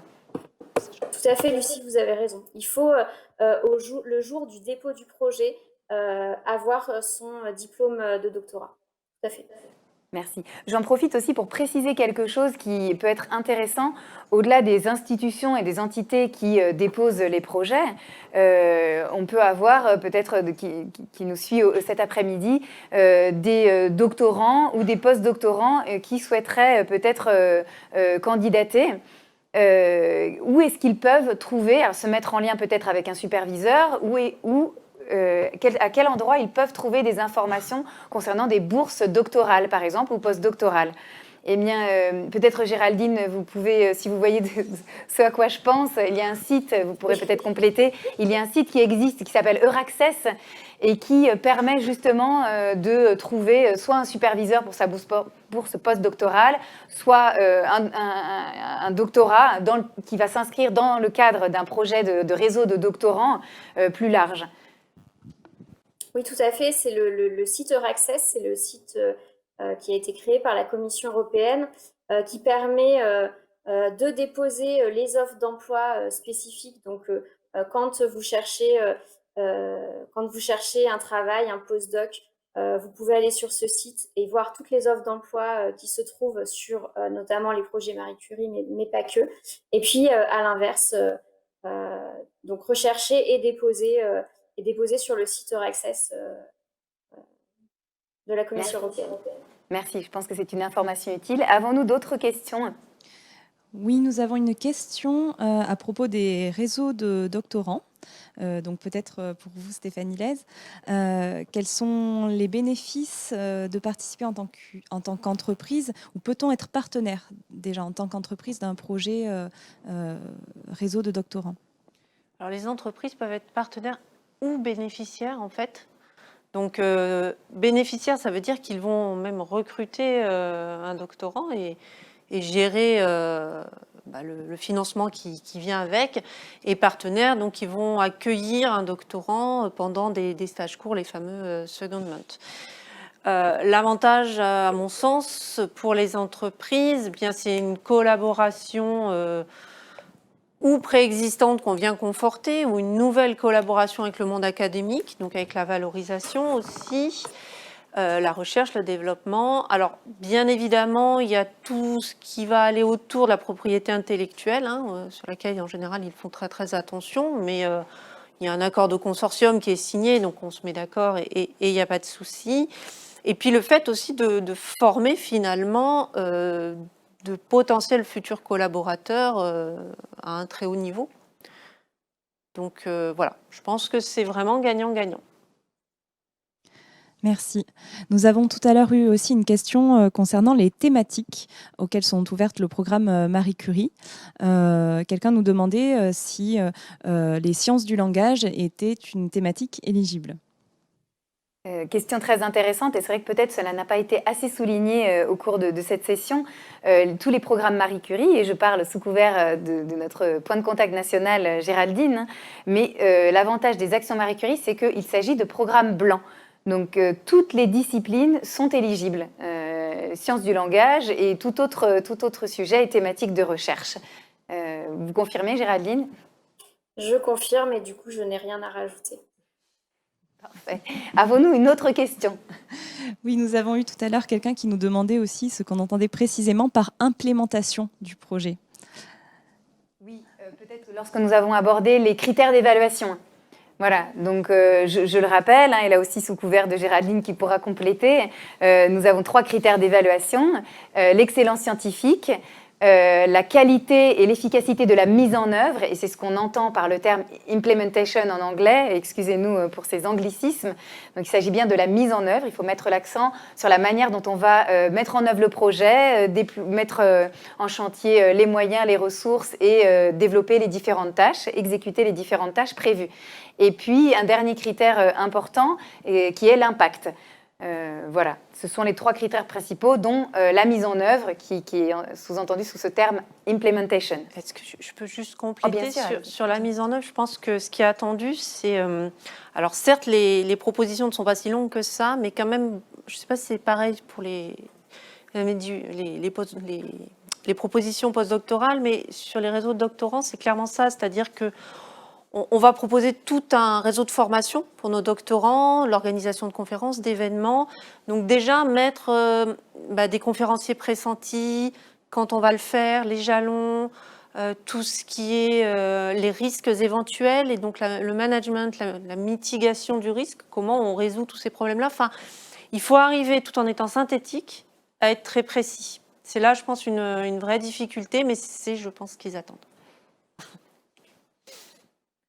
Tout à fait, Lucie, vous avez raison. Il faut, le jour du dépôt du projet, avoir son diplôme de doctorat. Tout à fait. Merci. J'en profite aussi pour préciser quelque chose qui peut être intéressant. Au-delà des institutions et des entités qui déposent les projets, on peut avoir peut-être qui nous suit cet après-midi des doctorants ou des post-doctorants qui souhaiteraient peut-être candidater. Où est-ce qu'ils peuvent trouver, se mettre en lien peut-être avec un superviseur à quel endroit ils peuvent trouver des informations concernant des bourses doctorales, par exemple, ou postdoctorales? Eh bien, peut-être Géraldine, vous pouvez, si vous voyez ce à quoi je pense, il y a un site, vous pourrez peut-être compléter, il y a un site qui existe, qui s'appelle Euraccess, et qui permet justement de trouver soit un superviseur pour sa bourse postdoctorale, soit un doctorat qui va s'inscrire dans le cadre d'un projet de réseau de doctorants plus large. Oui, tout à fait. C'est le site Euraccess, c'est le site qui a été créé par la Commission européenne qui permet de déposer les offres d'emploi spécifiques. Donc, quand vous cherchez quand vous cherchez un travail, un postdoc, vous pouvez aller sur ce site et voir toutes les offres d'emploi qui se trouvent sur notamment les projets Marie Curie, mais pas que. Et puis, à l'inverse, donc rechercher et déposer sur le site Euraccess de la Commission européenne. Merci, je pense que c'est une information utile. Avons-nous d'autres questions? Oui, nous avons une question à propos des réseaux de doctorants. Donc peut-être pour vous, Stéphanie Lez, quels sont les bénéfices de participer en tant qu'entreprise, ou peut-on être partenaire déjà en tant qu'entreprise d'un projet réseau de doctorants? Alors les entreprises peuvent être partenaires ou bénéficiaires en fait. Donc bénéficiaires, ça veut dire qu'ils vont même recruter un doctorant et gérer le financement qui vient avec, et partenaires, donc ils vont accueillir un doctorant pendant des stages courts, les fameux secondment. L'avantage, à mon sens, pour les entreprises, bien c'est une collaboration ou préexistante qu'on vient conforter, ou une nouvelle collaboration avec le monde académique, donc avec la valorisation aussi. La recherche, le développement. Alors, bien évidemment, il y a tout ce qui va aller autour de la propriété intellectuelle, sur laquelle, en général, ils font très, très attention, mais il y a un accord de consortium qui est signé, donc on se met d'accord et il n'y a pas de souci. Et puis, le fait aussi de former, finalement, de potentiels futurs collaborateurs à un très haut niveau. Donc, voilà, je pense que c'est vraiment gagnant-gagnant. Merci. Nous avons tout à l'heure eu aussi une question concernant les thématiques auxquelles sont ouvertes le programme Marie Curie. Quelqu'un nous demandait si les sciences du langage étaient une thématique éligible. Question très intéressante, et c'est vrai que peut-être cela n'a pas été assez souligné au cours de cette session. Tous les programmes Marie Curie, et je parle sous couvert de notre point de contact national Géraldine, mais l'avantage des actions Marie Curie, c'est qu'il s'agit de programmes blancs. Donc, toutes les disciplines sont éligibles, sciences du langage et tout autre sujet et thématique de recherche. Vous confirmez, Géraldine? Je confirme, et du coup, je n'ai rien à rajouter. Parfait. Avons-nous une autre question? Oui, nous avons eu tout à l'heure quelqu'un qui nous demandait aussi ce qu'on entendait précisément par implémentation du projet. Oui, peut-être lorsque nous avons abordé les critères d'évaluation. Voilà, donc je le rappelle, et là aussi sous couvert de Géraldine qui pourra compléter, nous avons 3 critères d'évaluation, l'excellence scientifique, la qualité et l'efficacité de la mise en œuvre, et c'est ce qu'on entend par le terme implementation en anglais, excusez-nous pour ces anglicismes. Donc il s'agit bien de la mise en œuvre, il faut mettre l'accent sur la manière dont on va mettre en œuvre le projet, mettre en chantier les moyens, les ressources et développer les différentes tâches, exécuter les différentes tâches prévues. Et puis un dernier critère important qui est l'impact. Voilà, ce sont les 3 critères principaux, dont la mise en œuvre, qui est sous-entendue sous ce terme implementation. Est-ce que je peux juste compléter sur la mise en œuvre? Je pense que ce qui est attendu, c'est... alors certes, les propositions ne sont pas si longues que ça, mais quand même, je ne sais pas si c'est pareil pour les propositions postdoctorales, mais sur les réseaux de doctorants, c'est clairement ça, c'est-à-dire que on va proposer tout un réseau de formation pour nos doctorants, l'organisation de conférences, d'événements. Donc déjà, mettre des conférenciers pressentis, quand on va le faire, les jalons, tout ce qui est les risques éventuels, et donc le management, la mitigation du risque, comment on résout tous ces problèmes-là. Enfin, il faut arriver, tout en étant synthétique, à être très précis. C'est là, je pense, une vraie difficulté, mais c'est, je pense, ce qu'ils attendent.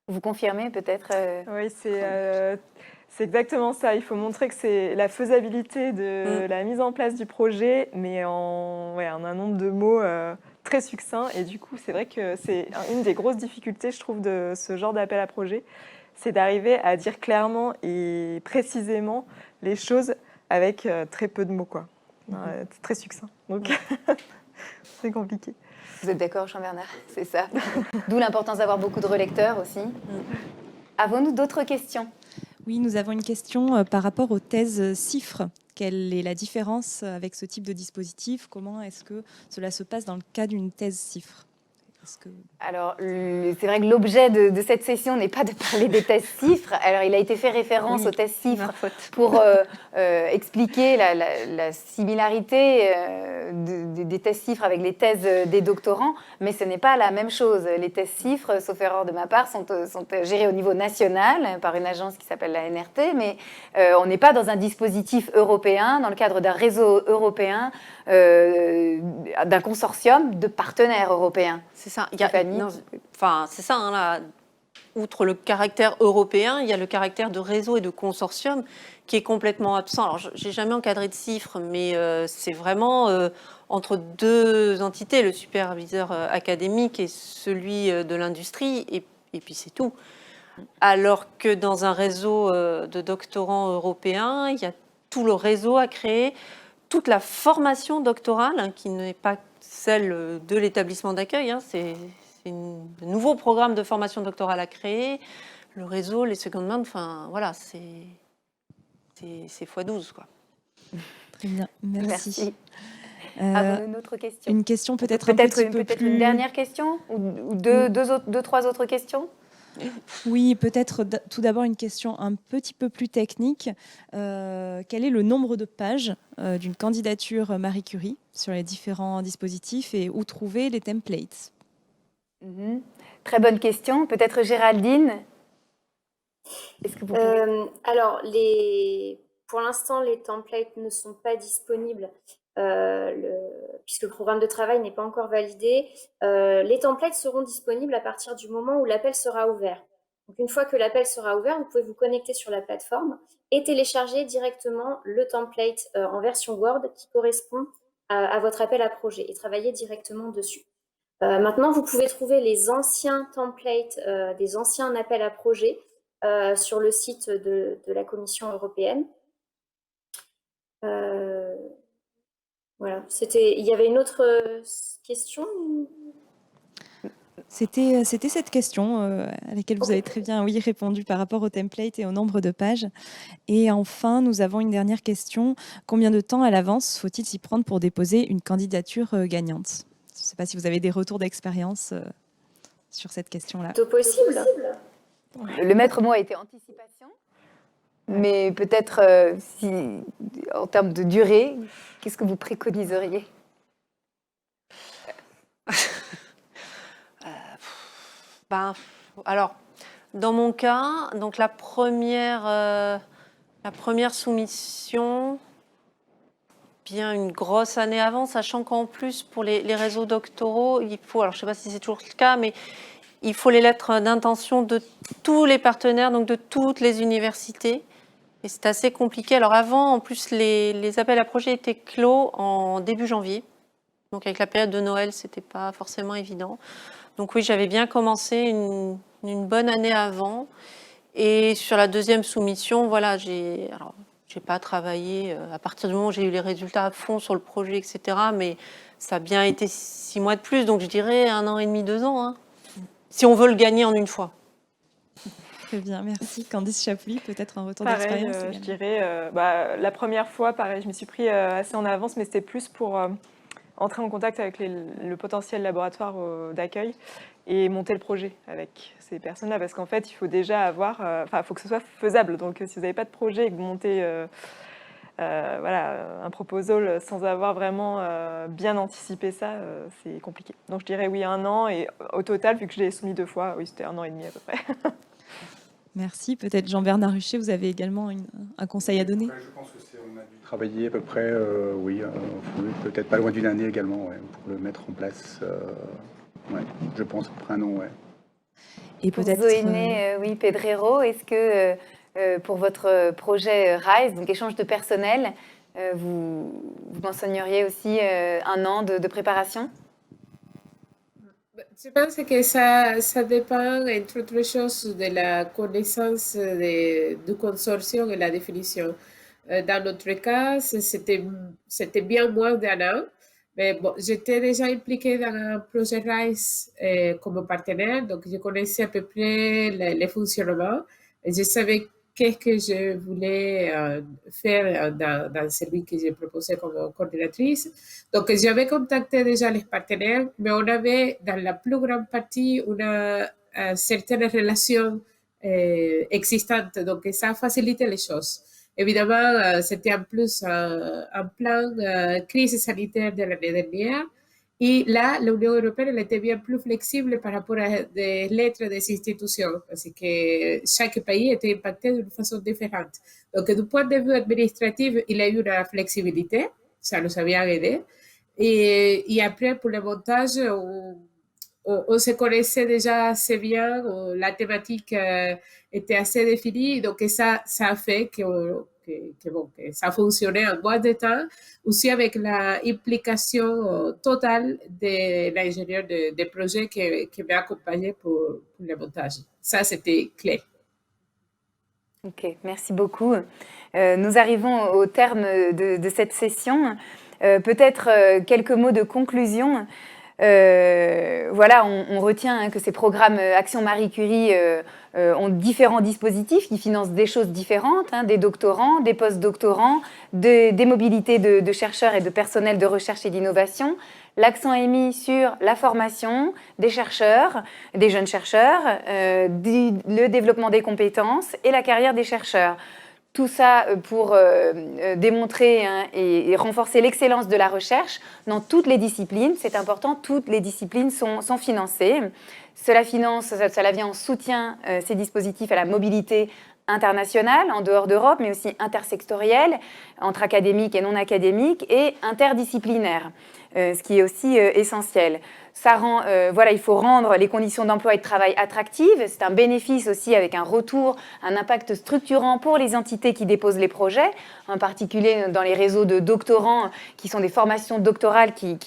Vous confirmez peut-être Oui, c'est exactement ça. Il faut montrer que c'est la faisabilité de la mise en place du projet, mais en un nombre de mots très succinct. Et du coup, c'est vrai que c'est une des grosses difficultés, je trouve, de ce genre d'appel à projet, c'est d'arriver à dire clairement et précisément les choses avec très peu de mots, quoi. Très succinct. Donc, c'est compliqué. Vous êtes d'accord, Jean-Bernard? C'est ça. D'où l'importance d'avoir beaucoup de relecteurs aussi. Avons-nous d'autres questions? Oui, nous avons une question par rapport aux thèses CIFRE. Quelle est la différence avec ce type de dispositif? Comment est-ce que cela se passe dans le cas d'une thèse CIFRE? Est-ce que... Alors, c'est vrai que l'objet de cette session n'est pas de parler des tests CIFRE. Alors, il a été fait référence Oui, aux tests CIFRE ma faute. pour expliquer la similarité des tests CIFRE avec les thèses des doctorants, mais ce n'est pas la même chose. Les tests CIFRE, sauf erreur de ma part, sont gérés au niveau national par une agence qui s'appelle la NRT, mais on n'est pas dans un dispositif européen, dans le cadre d'un réseau européen, d'un consortium de partenaires européens. C'est ça. C'est ça, hein, là. Outre le caractère européen, il y a le caractère de réseau et de consortium qui est complètement absent. Alors, j'ai jamais encadré de CIFRE, mais c'est vraiment entre deux entités, le superviseur académique et celui de l'industrie, et puis c'est tout. Alors que dans un réseau de doctorants européens, il y a tout le réseau à créer, toute la formation doctorale, hein, qui n'est pas celle de l'établissement d'accueil, hein, c'est un nouveau programme de formation doctorale à créer, le réseau, les second mains, enfin voilà, c'est x12, quoi. Très bien, merci. Une autre question. Une question peut-être un petit peu plus... une dernière question ou trois autres questions. Oui, peut-être tout d'abord une question un petit peu plus technique. Quel est le nombre de pages d'une candidature Marie Curie sur les différents dispositifs et où trouver les templates? Très bonne question. Peut-être Géraldine. Est-ce que vous pouvez... Alors, pour l'instant, les templates ne sont pas disponibles puisque le programme de travail n'est pas encore validé. Les templates seront disponibles à partir du moment où l'appel sera ouvert. Donc, une fois que l'appel sera ouvert, vous pouvez vous connecter sur la plateforme et télécharger directement le template en version Word qui correspond à votre appel à projet et travailler directement dessus. Maintenant, vous pouvez trouver les anciens templates des anciens appels à projet sur le site de la Commission européenne. Voilà. Il y avait une autre question? C'était cette question à laquelle vous avez très bien répondu par rapport au template et au nombre de pages. Et enfin, nous avons une dernière question. Combien de temps à l'avance faut-il s'y prendre pour déposer une candidature gagnante? Je ne sais pas si vous avez des retours d'expérience sur cette question-là. Tout possible. Le maître mot a été anticipation. Mais peut-être, en termes de durée, qu'est-ce que vous préconiseriez? Alors, dans mon cas, donc la première soumission, bien une grosse année avant, sachant qu'en plus, pour les réseaux doctoraux, il faut, alors je ne sais pas si c'est toujours le cas, mais il faut les lettres d'intention de tous les partenaires, donc de toutes les universités. Et c'est assez compliqué. Alors avant, en plus, les appels à projets étaient clos en début janvier. Donc avec la période de Noël, c'était pas forcément évident. Donc oui, j'avais bien commencé une bonne année avant. Et sur la deuxième soumission, voilà, j'ai pas travaillé à partir du moment où j'ai eu les résultats à fond sur le projet, etc. Mais ça a bien été 6 mois de plus. Donc je dirais 1 an et demi, 2 ans, hein, si on veut le gagner en une fois. Très bien, merci. Candice Chapuis, peut-être un retour d'expérience. Je dirais, la première fois, pareil, je m'y suis pris assez en avance, mais c'était plus pour entrer en contact avec le potentiel laboratoire d'accueil et monter le projet avec ces personnes-là, parce qu'en fait, il faut déjà avoir, il faut que ce soit faisable. Donc, si vous n'avez pas de projet et que vous montez un proposal sans avoir vraiment bien anticipé ça, c'est compliqué. Donc, je dirais oui, 1 an, et au total, vu que je l'ai soumis 2 fois, oui, c'était 1 an et demi à peu près. Merci. Peut-être Jean-Bernard Rucher, vous avez également un conseil à donner? Je pense qu'on a dû travailler à peu près, peut-être pas loin d'une année également, pour le mettre en place. Je pense après 1 an, Et peut-être Zoéné, Pedrero, est-ce que pour votre projet RISE, donc échange de personnel, vous mentionneriez aussi 1 an de préparation? Je pense que ça dépend, entre autres choses, de la connaissance du consortium et la définition. Dans notre cas, c'était bien moins d'1 an, mais bon, j'étais déjà impliquée dans un projet RISE comme partenaire, donc je connaissais à peu près les fonctionnements et je savais qu'est-ce que je voulais faire dans celui que j'ai proposé comme coordinatrice. Donc, j'avais contacté déjà les partenaires, mais on avait dans la plus grande partie une certaine relation existante. Donc, ça facilitait les choses. Évidemment, c'était en plus un plan crise sanitaire de l'année dernière. Et là, l'Union européenne elle était bien plus flexible par rapport à des lettres des institutions, parce que chaque pays était impacté d'une façon différente. Donc, du point de vue administratif, il y a eu une flexibilité, ça nous a bien aidé. Et après, pour le montage, on se connaissait déjà assez bien, la thématique était assez définie, donc ça a fait que ça fonctionnait en moins de temps, aussi avec l'implication totale de l'ingénieur de projet qui m'a accompagné pour le montage. Ça, c'était clé. Ok, merci beaucoup. Nous arrivons au terme de cette session. Peut-être quelques mots de conclusion. Voilà, on retient que ces programmes Action Marie Curie ont différents dispositifs qui financent des choses différentes, des doctorants, des post-doctorants, des mobilités de chercheurs et de personnel de recherche et d'innovation. L'accent est mis sur la formation des chercheurs, des jeunes chercheurs, le développement des compétences et la carrière des chercheurs. Tout ça pour démontrer et renforcer l'excellence de la recherche dans toutes les disciplines. C'est important, toutes les disciplines sont financées. Cela vient en soutien, ces dispositifs, à la mobilité internationale, en dehors d'Europe, mais aussi intersectorielle, entre académiques et non académiques, et interdisciplinaire, ce qui est aussi essentiel. Il faut rendre les conditions d'emploi et de travail attractives. C'est un bénéfice aussi avec un retour, un impact structurant pour les entités qui déposent les projets, en particulier dans les réseaux de doctorants qui sont des formations doctorales qui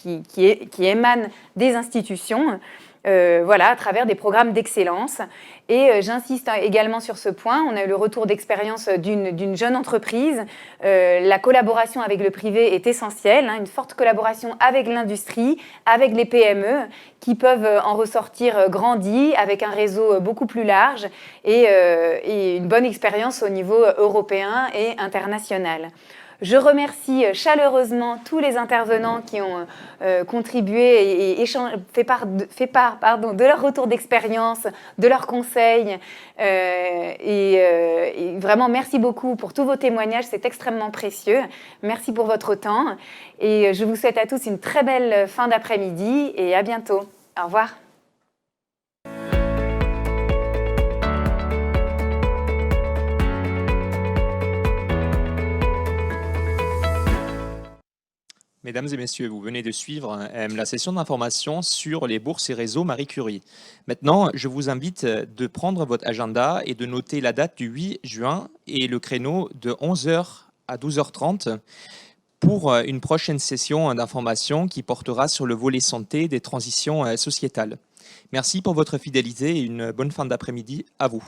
émanent des institutions. À travers des programmes d'excellence. Et j'insiste également sur ce point, on a eu le retour d'expérience d'une jeune entreprise. La collaboration avec le privé est essentielle, une forte collaboration avec l'industrie, avec les PME, qui peuvent en ressortir grandis, avec un réseau beaucoup plus large et une bonne expérience au niveau européen et international. Je remercie chaleureusement tous les intervenants qui ont contribué et fait part de leur retour d'expérience, de leurs conseils. Et vraiment, merci beaucoup pour tous vos témoignages, c'est extrêmement précieux. Merci pour votre temps. Et je vous souhaite à tous une très belle fin d'après-midi et à bientôt. Au revoir. Mesdames et messieurs, vous venez de suivre la session d'information sur les bourses et réseaux Marie Curie. Maintenant, je vous invite de prendre votre agenda et de noter la date du 8 juin et le créneau de 11h à 12h30 pour une prochaine session d'information qui portera sur le volet santé des transitions sociétales. Merci pour votre fidélité et une bonne fin d'après-midi à vous.